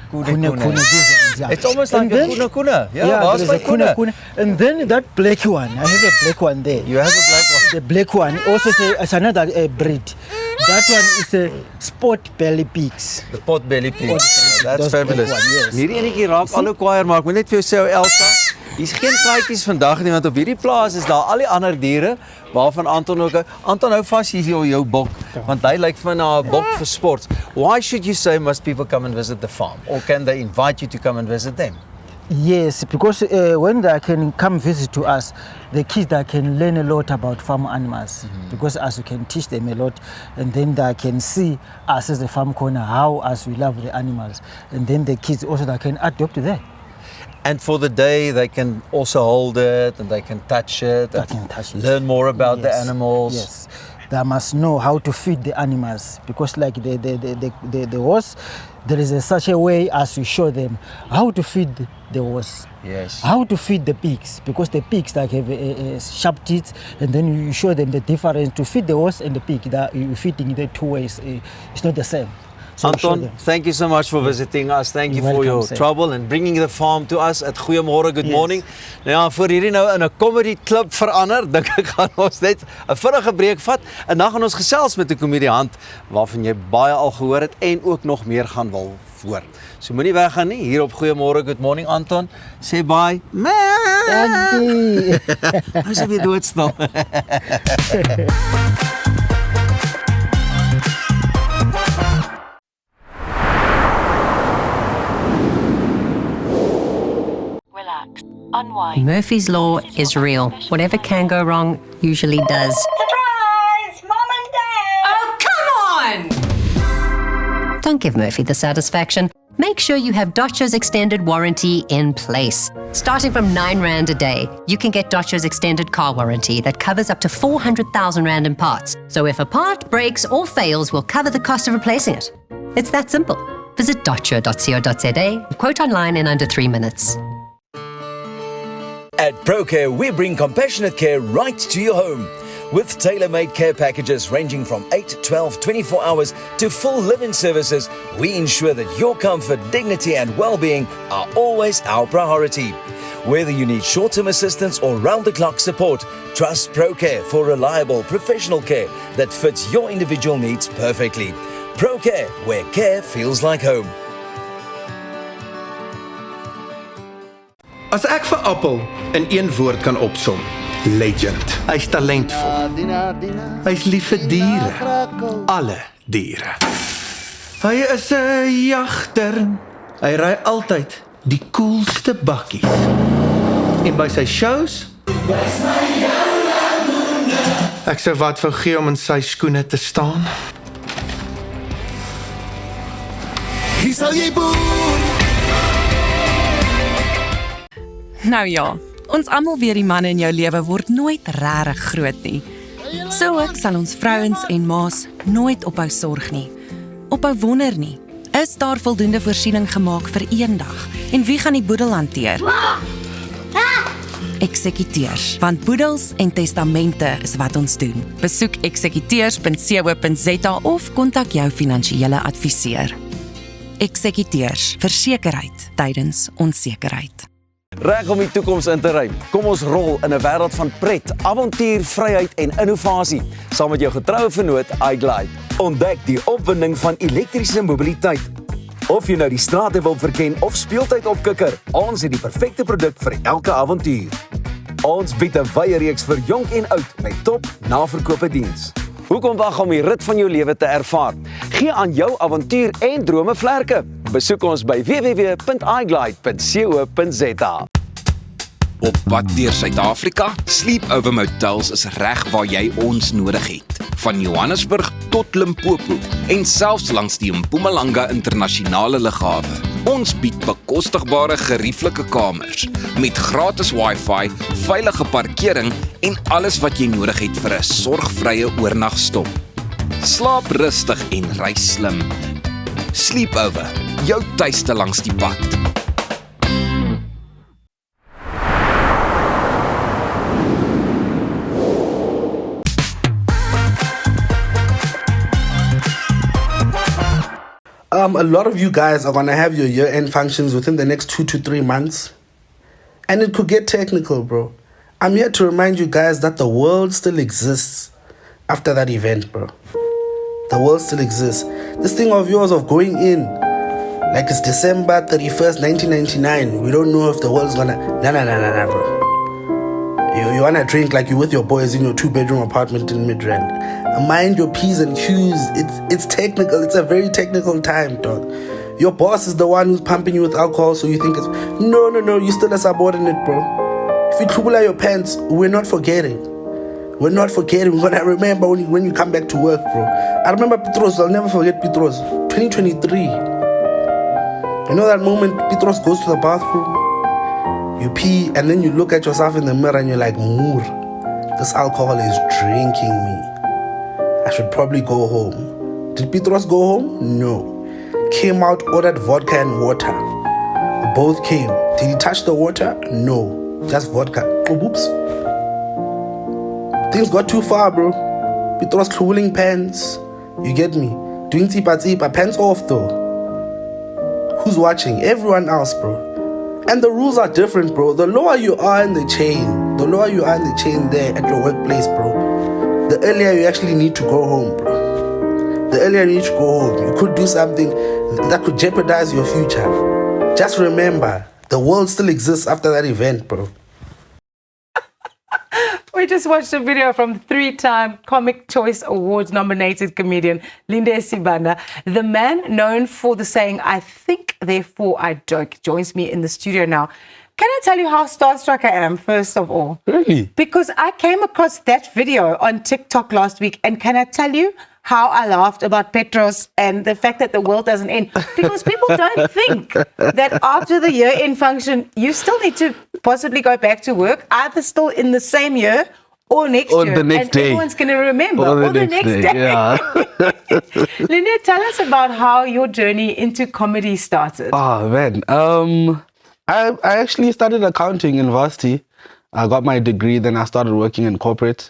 Speaker 2: It's almost like a kuna.
Speaker 4: Yeah, there's a kuna. And then that black one, I have a black one there.
Speaker 2: You have a black one?
Speaker 4: The black one. Also, it's another breed. That one is a spot belly pigs.
Speaker 2: The pot belly pigs. That's fabulous.
Speaker 4: Yes.
Speaker 2: Hierdie enetjie raak al hoe kwaaier, maar ek moet net vir jou sê, Elsa, hier's geen kaaitjies vandag nie, want op hierdie plaas is daar al die ander diere waarvan Anton ook. Anton hou vas hier jou bok, want hy lyk vir 'n bok vir sport. Why should you say must people come and visit the farm, or can they invite you to come and visit them?
Speaker 4: Yes, because when they can come visit to us, the kids that can learn a lot about farm animals. Because as we can teach them a lot, and then they can see us as a farm corner how as we love the animals, and then the kids also that can adopt there.
Speaker 2: And for the day, they can also hold it and they can touch it. They can touch it. Learn more about the animals.
Speaker 4: Yes, they must know how to feed the animals because, like the horse, there is such a way as we show them how to feed the horse.
Speaker 2: Yes.
Speaker 4: How to feed the pigs because the pigs like have sharp teeth, and then you show them the difference to feed the horse and the pig. That you feeding the two ways. It's not the same. So
Speaker 2: Anton, thank you so much for visiting us. Thank you for your trouble and bringing the farm to us at Goeiemorgen, good morning. Nou ja, voor hierdie nou in 'n comedy club verander, dink ek gaan ons net 'n vinnige breek vat en dan gaan ons gesels met 'n komediant waarvan jy baie al gehoor het en ook nog meer gaan wil hoor. So moenie weggaan nie hier op Goeiemorgen, good morning Anton. Sê bye.
Speaker 4: Dankie.
Speaker 2: Nou is hy weer doodstil.
Speaker 11: Unwind. Murphy's Law is real. Whatever can go wrong usually does.
Speaker 12: Surprise! Mom and Dad!
Speaker 11: Oh, come on! Don't give Murphy the satisfaction. Make make sure you have Dotcho's extended warranty in place. Starting from 9 Rand a day, you can get Dotcho's extended car warranty that covers up to 400,000 Rand in parts. So if a part breaks or fails, we'll cover the cost of replacing it. It's that simple. Visit dotcho.co.za, quote online in under 3 minutes.
Speaker 17: At ProCare, we bring compassionate care right to your home. With tailor-made care packages ranging from 8, 12, 24 hours to full live-in services, we ensure that your comfort, dignity and well-being are always our priority. Whether you need short-term assistance or round-the-clock support, trust ProCare for reliable, professional care that fits your individual needs perfectly. ProCare, where care feels like home.
Speaker 8: As ek vir Appel in een woord kan opsom, legend. Hy's talentvol. Hy's lief vir diere. Alle diere. Hy is 'n jagter. Hy ry altyd die coolste bakkies. En by sy shows, ek sou wat wou gee om in sy skoene te staan.
Speaker 15: Hier sal jy boer.
Speaker 16: Nou ja, ons almal weet die manne in jou lewe word nooit regtig groot nie. So ook sal ons vrouens en ma's nooit ophou sorg nie. Ophou wonder nie. Is daar voldoende voorsiening gemaak vir eendag? En wie gaan die boedel hanteer? Eksekuteurs, want boedels en testamente is wat ons doen. Besoek eksekuteurs.co.za of kontak jou finansiële adviseur. Eksekuteurs, versekerheid tydens onsekerheid.
Speaker 2: Reg om die toekoms in te ry. Kom ons rol in 'n wêreld van pret, avontuur, vryheid en innovasie, saam met jou getroue vennoot iGlide.
Speaker 17: Ontdek die opwinding van elektriese mobiliteit. Of jy nou die strate wil verken of speeltyd opkikker, ons het die perfekte produk vir elke avontuur. Ons bied 'n wye reeks vir jonk en oud met top naverkope diens.
Speaker 2: Hoekom wag om die rit van jou lewe te ervaar? Gee aan jou avontuur en drome vlerke. Besoek ons by www.iglide.co.za.
Speaker 6: Op pad deur Suid-Afrika, Sleepover Motels is reg waar jy ons nodig het. Van Johannesburg tot Limpopo en selfs langs die Mpumalanga internasionale lughawe. Ons bied bekostigbare gerieflike kamers met gratis Wi-Fi, veilige parkering en alles wat jy nodig het vir 'n sorgvrye oornagstop. Slaap rustig en reis slim. Sleepover, jou tuiste langs die pad.
Speaker 18: A lot of you guys are going to have your year-end functions within the next 2 to 3 months. And it could get technical, bro. I'm here to remind you guys that the world still exists after that event, bro. The world still exists. This thing of yours of going in, like it's December 31st, 1999. We don't know if the world's gonna... Nah, bro. You wanna drink like you with your boys in your 2-bedroom apartment in Midrand. Mind your P's and Q's. It's technical. It's a very technical time, dog. Your boss is the one who's pumping you with alcohol, so you think it's... No, you're still a subordinate, bro. If you trouble your pants, we're not forgetting. We're not forgetting. We're gonna remember when you come back to work, bro. I remember Petros. I'll never forget Petros. 2023. You know that moment Petros goes to the bathroom? You pee and then you look at yourself in the mirror and you're like, Moor, this alcohol is drinking me. I should probably go home. Did Petros go home? No. Came out, ordered vodka and water. Both came. Did he touch the water? No. Just vodka. Oops. Things got too far, bro. Petros cooling pants. You get me? Doing tipa, pants off though. Who's watching? Everyone else, bro. And the rules are different, bro. The lower you are in the chain, there at your workplace, bro, the earlier you actually need to go home, bro. The earlier you need to go home. You could do something that could jeopardize your future. Just remember, the world still exists after that event, bro.
Speaker 1: We just watched a video from 3-time Comic Choice Awards nominated comedian Linde Sibanda. The man known for the saying, "I think, therefore I don't," joins me in the studio now. Can I tell you how starstruck I am, first of all?
Speaker 2: Really?
Speaker 1: Because I came across that video on TikTok last week, and can I tell you how I laughed about Petros and the fact that the world doesn't end. Because people don't think that after the year-end function, you still need to possibly go back to work, either still in the same year or next
Speaker 18: Or
Speaker 1: year.
Speaker 18: the next
Speaker 1: and
Speaker 18: day.
Speaker 1: everyone's going to remember.
Speaker 18: Or the next day. Yeah.
Speaker 1: Linda, tell us about how your journey into comedy started.
Speaker 18: Oh man, I actually studied accounting in varsity. I got my degree, then I started working in corporate.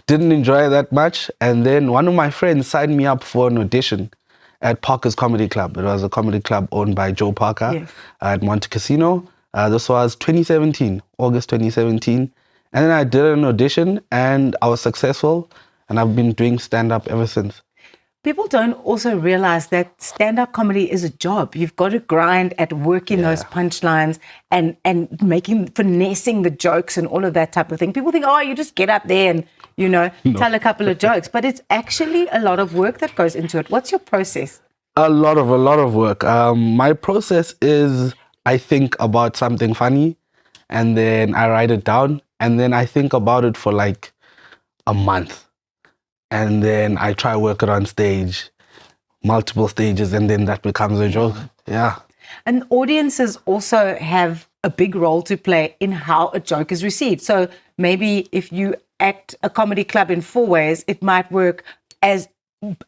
Speaker 18: Didn't enjoy that much, and then one of my friends signed me up for an audition at Parker's Comedy Club. It was a comedy club owned by Joe Parker
Speaker 1: Yes.
Speaker 18: at Monte Casino. This was 2017, August 2017. And then I did an audition, and I was successful, and I've been doing stand-up ever since.
Speaker 1: People don't also realize that stand-up comedy is a job. You've got to grind at working those punchlines and finessing the jokes and all of that type of thing. People think, oh, you just get up there and, tell a couple of jokes. But it's actually a lot of work that goes into it. What's your process?
Speaker 18: A lot of work. My process is I think about something funny, and then I write it down, and then I think about it for like a month. And then I try work it on stage, multiple stages, and then that becomes a joke. Yeah.
Speaker 1: And audiences also have a big role to play in how a joke is received. So maybe if you act a comedy club in Four Ways, it might work as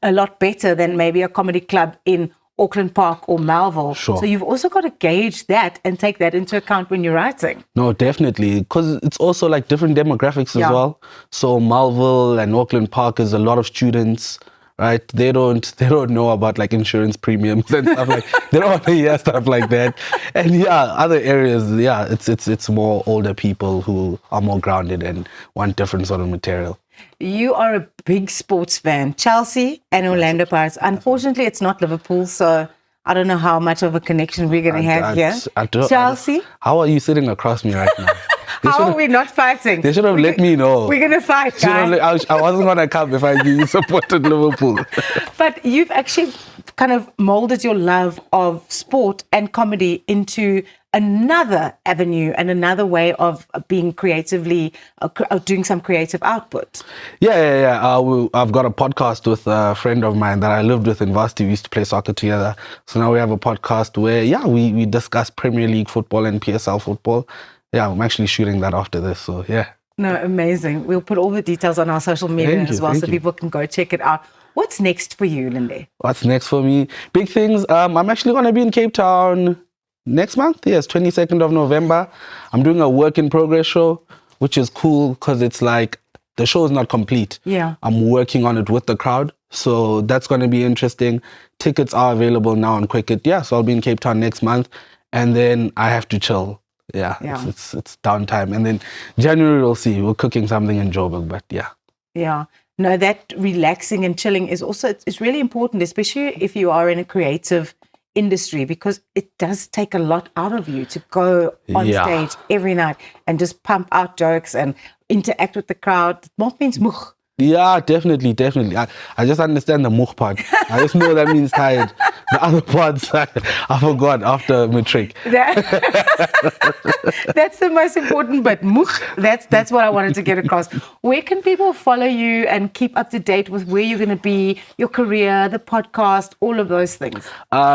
Speaker 1: a lot better than maybe a comedy club in Auckland Park or Melville.
Speaker 18: Sure.
Speaker 1: So you've also got to gauge that and take that into account when you're writing.
Speaker 18: No, definitely, because it's also like different demographics as
Speaker 1: Yeah.
Speaker 18: well. So Melville and Auckland Park is a lot of students, right? They don't know about like insurance premiums and stuff like. They don't want to hear stuff like that. And yeah, other areas, yeah, it's more older people who are more grounded and want different sort of material.
Speaker 1: You are a big sports fan. Chelsea and Orlando Pirates. Unfortunately, it's not Liverpool, so I don't know how much of a connection we're going to have here. Chelsea?
Speaker 18: How are you sitting across me right now?
Speaker 1: How are we not fighting?
Speaker 18: They should have let me know.
Speaker 1: We're going to fight, guys.
Speaker 18: I wasn't going to come if I knew you supported Liverpool.
Speaker 1: But you've actually kind of molded your love of sport and comedy into another avenue and another way of being creatively, doing some creative output.
Speaker 18: Yeah. I've got a podcast with a friend of mine that I lived with in varsity. We used to play soccer together. So now we have a podcast where, we discuss Premier League football and PSL football. Yeah, I'm actually shooting that after this. So, yeah.
Speaker 1: No, amazing. We'll put all the details on our social media as well so people can go check it out. What's next for you, Linde?
Speaker 18: What's next for me? Big things. I'm actually going to be in Cape Town next month. Yes, 22nd of November. I'm doing a work in progress show, which is cool because it's like the show is not complete.
Speaker 1: Yeah.
Speaker 18: I'm working on it with the crowd. So that's going to be interesting. Tickets are available now on Quicket. Yeah, so I'll be in Cape Town next month. And then I have to chill. Yeah. It's downtime. And then January, we'll see. We're cooking something in Joburg, but yeah.
Speaker 1: Yeah. No, that relaxing and chilling is also, it's really important, especially if you are in a creative industry, because it does take a lot out of you to go on stage every night and just pump out jokes and interact with the crowd. What means moeg?
Speaker 18: Yeah, definitely. I just understand the moeg part. I just know that means tired. The other parts, I forgot after matric.
Speaker 1: That's the most important bit. Moeg, that's what I wanted to get across. Where can people follow you and keep up to date with where you're going to be, your career, the podcast, all of those things?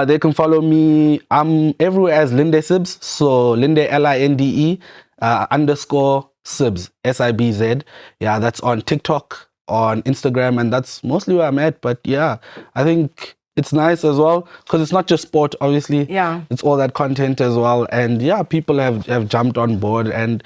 Speaker 18: They can follow me. I'm everywhere as Linde Sibs. So Linde, LINDE, _ Sibs, SIBZ. Yeah, that's on TikTok, on Instagram, and that's mostly where I'm at. But yeah, I think it's nice as well because it's not just sport, obviously.
Speaker 1: Yeah.
Speaker 18: It's all that content as well. And yeah, people have jumped on board, and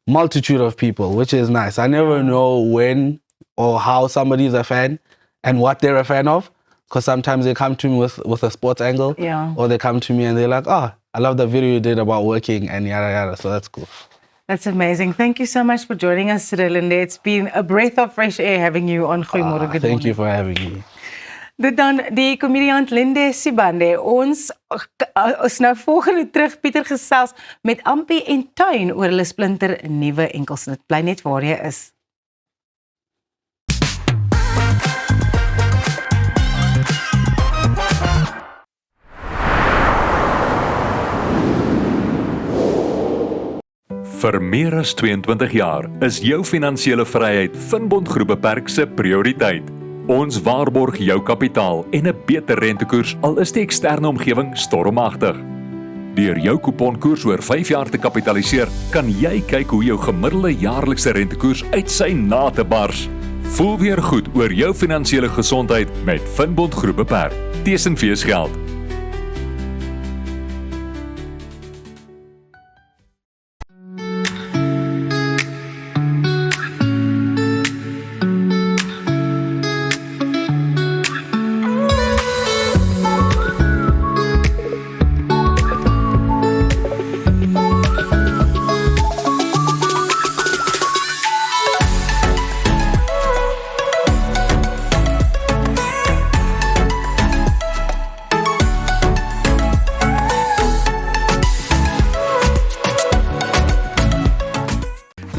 Speaker 18: multitude of people, which is nice. I never know when or how somebody's a fan and what they're a fan of, because sometimes they come to me with a sports angle, or they come to me and they're like, I love the video you did about working and yada yada. So that's cool.
Speaker 1: That's amazing. Thank you so much for joining us today, Linde. It's been a breath of fresh air having you on Goeiemorgen Good Morning.
Speaker 18: Thank you for having me.
Speaker 1: Dit dan die komediant Linde Sibande. Ons is nou volgende terug Pieter gesels met Ampie en Tuin oor hulle splinter nuwe enkelsnit. Bly net waar jy is.
Speaker 9: Vir meer as 22 jaar is jou finansiële vryheid Finbond Groep Beperk se prioriteit. Ons waarborg jou kapitaal en 'n beter rentekoers al is die eksterne omgewing stormagtig. Deur jou kuponkoers oor 5 jaar te kapitaliseer, kan jy kyk hoe jou gemiddelde jaarlikse rentekoers uit sy nate bars. Voel weer goed oor jou finansiële gesondheid met Finbond Groep Beperk. Tesenfees geld.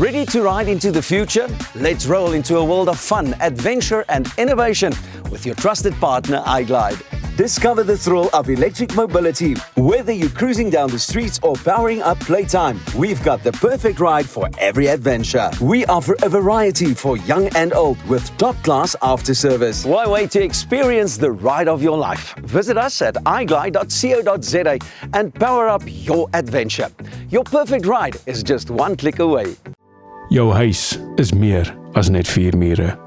Speaker 2: Ready to ride into the future? Let's roll into a world of fun, adventure and innovation with your trusted partner iGlide.
Speaker 17: Discover the thrill of electric mobility. Whether you're cruising down the streets or powering up playtime, we've got the perfect ride for every adventure. We offer a variety for young and old with top-class after-service.
Speaker 2: Why wait to experience the ride of your life? Visit us at iglide.co.za and power up your adventure. Your perfect ride is just one click away.
Speaker 10: Jou huis is meer as net 4 mure.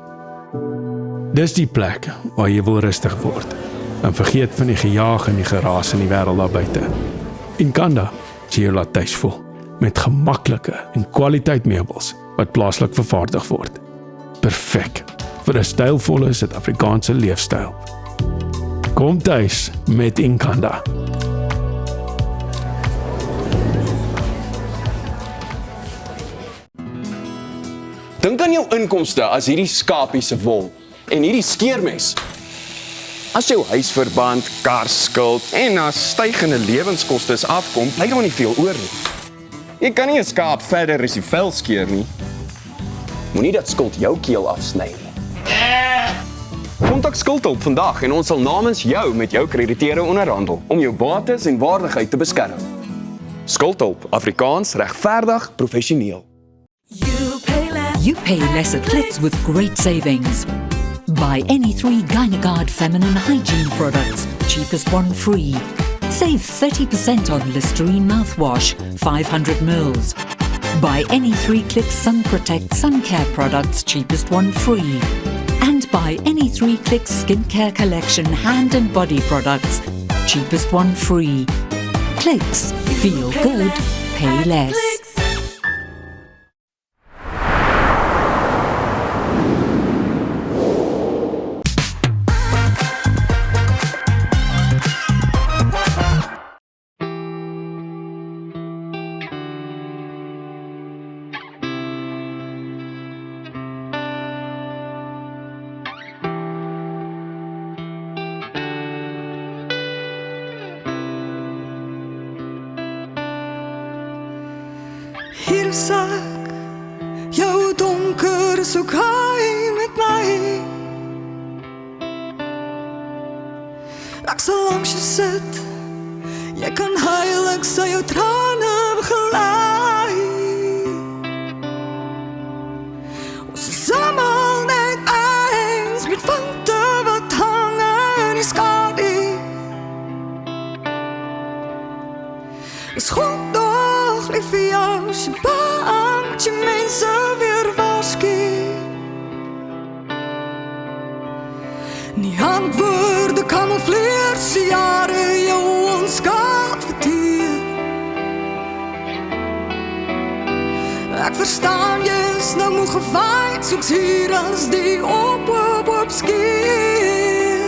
Speaker 10: Dis die plek waar jy wil rustig word en vergeet van die gejaag en die geraas in die wêreld daar buite. Inkanda sê jou laat tuis voel met gemaklike en kwaliteit meubels wat plaaslik vervaardig word. Perfek vir 'n stylvolle Suid-Afrikaanse leefstyl. Kom tuis met Inkanda.
Speaker 13: Dink aan jou inkomste as hierdie skapie se wol en hierdie skeermes. As jou huisverband, karskuld en as stygende lewenskostes afkom, bly daar nie veel oor nie. Jy kan nie 'n skaap verder as die vel skeer nie. Moenie dat skuld jou keel afsny nie. Kontak Skuldhulp vandag en ons sal namens jou met jou krediteure onderhandel om jou bates en waardigheid te beskerm. Skuldhulp, Afrikaans, regverdig, professioneel.
Speaker 19: You pay less at Clicks with great savings. Buy any 3 Gynaguard feminine hygiene products, cheapest one free. Save 30% on Listerine mouthwash, 500 ml. Buy any 3 Clicks Sun Protect sun care products, cheapest one free. And buy any 3 Clicks skincare collection hand and body products, cheapest one free. Clicks, feel good, pay less.
Speaker 15: Hier is ek, jou donker so kaai met my. Ek sal langs jou sit, jy kan huil, ek sal jou trane begelei. Ons is almal net eens met foute wat hang in die skadu. Is goed nog lief vir jou, sy bang dat jy mense weer waarsku. Nie antwoorde kamoufleer sy jare jou onskuld verteer. Ek verstaan jy is nou moe gewaait, soeks hier as die op skier.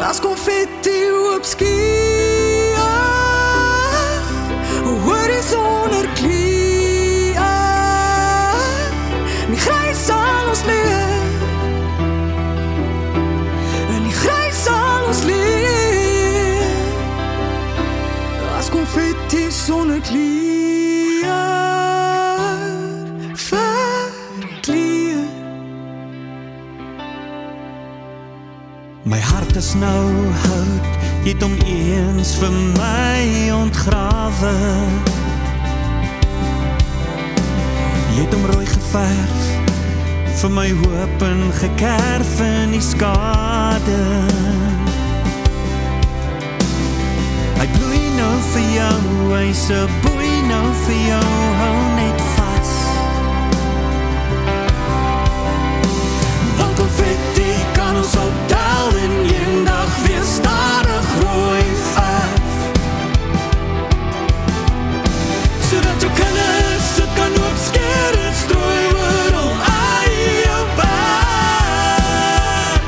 Speaker 15: As confetti op skier, horizon clear. Die grys sal ons leer, en die grys sal ons leer. As confetti sonnekleer verkleer.
Speaker 20: My hart is nou hout, jy het hom eens vir my ontgrawe. Jy het hom rooi geverf, vir my hoop en gekerf in die skade. Hy bloei nou vir jou, hy's 'n boei nou vir jou, hou net vas. Want konfetti kan ons optel en eendag weer stadig rooi verf. Sodat jou kinders dit kan opskeer en strooi oor al eie berg.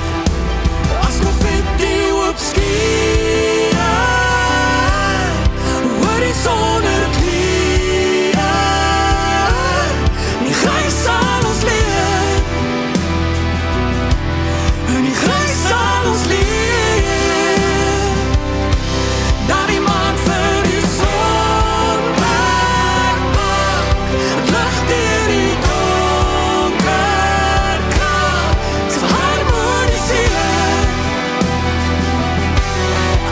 Speaker 20: As konfetti opskier, hoor die sonder kleur, nie grys sal ons leer, en nie grys sal ons leer, dat die maan vir die son wegpak, het lig deur die donker kraan, ek sal harmoniseer,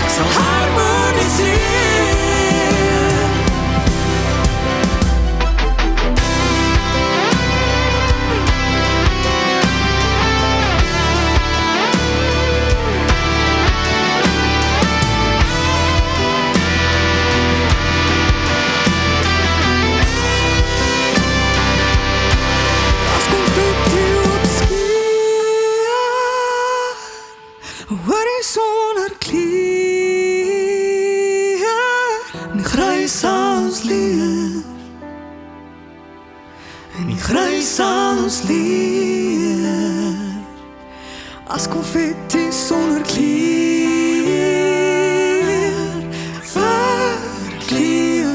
Speaker 20: ek sal harmoniseer. As konfetti opskier, hoor die sonder kleur, en die grys sal ons leer, en die grys sal ons leer, as konfetti sonder kleur, verkleur.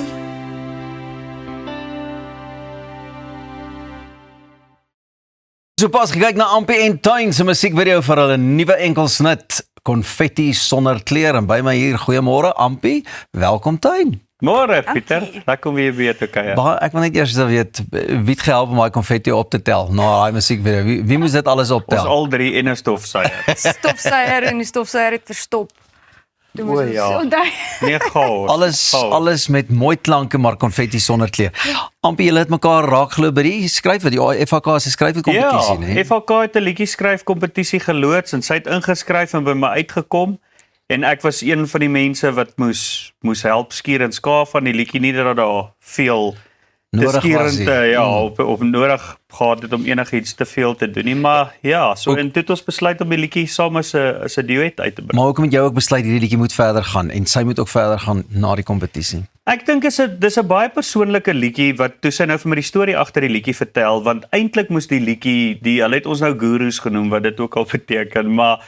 Speaker 2: So pas gekyk na Ampie en Tuin se musiekvideo vir hulle nuwe enkelsnit Konfetti sonder kleur en by my hier goeiemôre Ampie, welkom Tuin.
Speaker 5: Môre Pieter, lekker om weer by te kuier.
Speaker 2: Ek wil net eers weet wie het gehelp om daai konfetti op te tel na daai musiekvideo. Wie moes dit alles optel?
Speaker 5: Ons al drie en 'n stofsuier.
Speaker 7: Stofsuier en die stofsuier het verstop.
Speaker 5: O ja. Nee, gou.
Speaker 2: Alles met mooi klanke maar konfetti sonder kleur. Ampie, julle het mekaar raak glo by die skryf wat die FHK se skryfkompetisie, né?
Speaker 5: Ja, FHK het 'n liedjie skryf kompetisie geloods en sy het ingeskryf en by my uitgekom. En ek was een van die mense wat moes help skuur en skaaf van die liedjie, nie dat daar veel op nodig gehad het om enigiets te veel te doen nie, maar ja, so en toe het ons besluit om die liedjie saam as 'n duet uit te bring.
Speaker 2: Maar hoekom het jy ook besluit hierdie liedjie moet verder gaan en sy moet ook verder gaan na die kompetisie?
Speaker 5: Ek dink dis 'n baie persoonlike liedjie wat toe sy nou vir my die storie agter die liedjie vertel, want eintlik moes die liedjie, hulle het ons nou gurus genoem wat dit ook al beteken, maar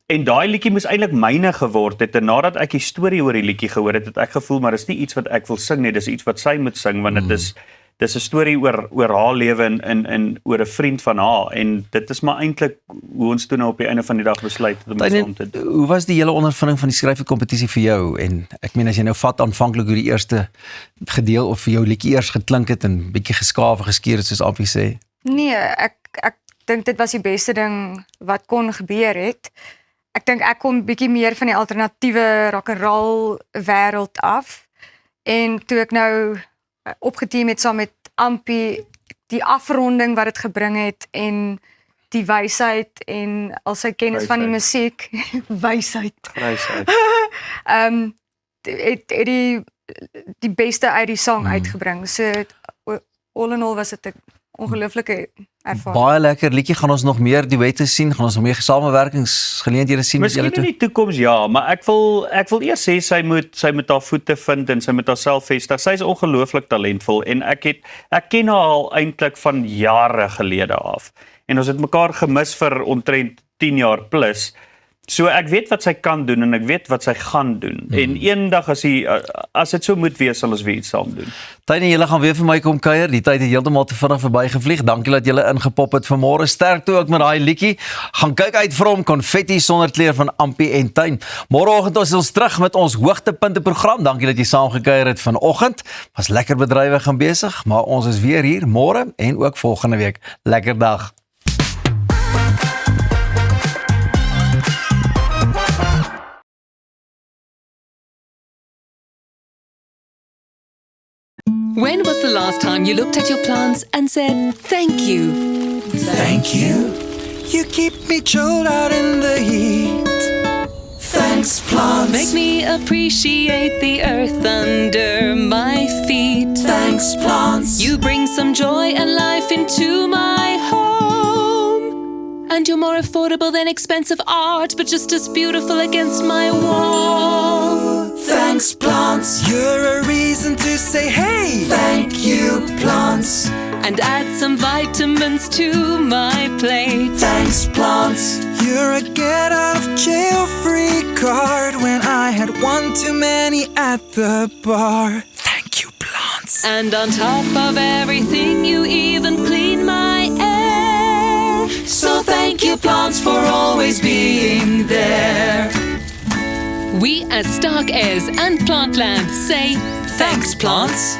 Speaker 5: en daai liedjie moes eintlik myne geword het en nadat ek die storie oor die liedjie gehoor het, het ek gevoel maar dis nie iets wat ek wil sing nie, dis iets wat sy moet sing want dit is 'n storie oor haar lewe en oor 'n vriend van haar en dit is maar eintlik hoe ons toe nou op die einde van die dag besluit het om dit saam te doen.
Speaker 2: Hoe was die hele ondervinding van die skryfkompetisie vir jou? En ek meen as jy nou vat aanvanklik hoe die eerste gedeel of vir jou liedjie eers geklink het en bietjie geskaaf en geskeer het soos Ampie sê.
Speaker 7: Nee, ek dink dit was die beste ding wat kon gebeur het. Ek dink ek kom bietjie meer van die alternatiewe rock and roll wêreld af en toe ek nou opgeteam het saam met Ampie, die afronding wat dit gebring het en die wysheid en al sy kennis van die musiek, wysheid. Het die beste uit die sang uitgebring. So all in all was dit 'n ongelooflike ervaring.
Speaker 2: Baie lekker liedjie, gaan ons nog meer duette sien, gaan ons nog meer samewerkingsgeleenthede sien met julle toe?
Speaker 5: Miskien in die toekoms ja, maar ek wil eers sê sy moet haar voete vind en sy moet haarself vestig. Sy is ongelooflik talentvol en ek ken haar al eintlik van jare gelede af. En ons het mekaar gemis vir omtrent 10 jaar plus. So ek weet wat sy kan doen en ek weet wat sy gaan doen. En eendag as dit so moet wees, sal ons weer iets saam doen.
Speaker 2: Tuin en julle gaan weer vir my kom kuier. Die tyd het heeltemal te vinnig verbygevlieg. Dankie dat julle ingepop het vanmôre. Sterk toe ook met daai liedjie. Gaan kyk uit vir hom Konfetti sonder kleur van Ampie en Tuin. Môreoggend is ons terug met ons hoogtepunte program. Dankie dat jy saam gekuier het vanoggend. Was lekker bedrywig en besig, maar ons is weer hier môre en ook volgende week. Lekker dag.
Speaker 21: When was the last time you looked at your plants and said, thank you?
Speaker 20: Thank you. You keep me chilled out in the heat. Thanks, plants.
Speaker 21: Make me appreciate the earth under my feet.
Speaker 20: Thanks, plants.
Speaker 21: You bring some joy and life into my home. And you're more affordable than expensive art, but just as beautiful against my wall.
Speaker 20: Thanks, plants. You're a reason to say hey. Thank you, plants.
Speaker 21: And add some vitamins to my plate.
Speaker 20: Thanks, plants. You're a get out of jail free card when I had one too many at the bar. Thank you, plants.
Speaker 21: And on top of everything, you even clean my air.
Speaker 20: So thank you, plants, for always being there.
Speaker 21: We as Stark Airs and Plantland say
Speaker 20: thanks, plants.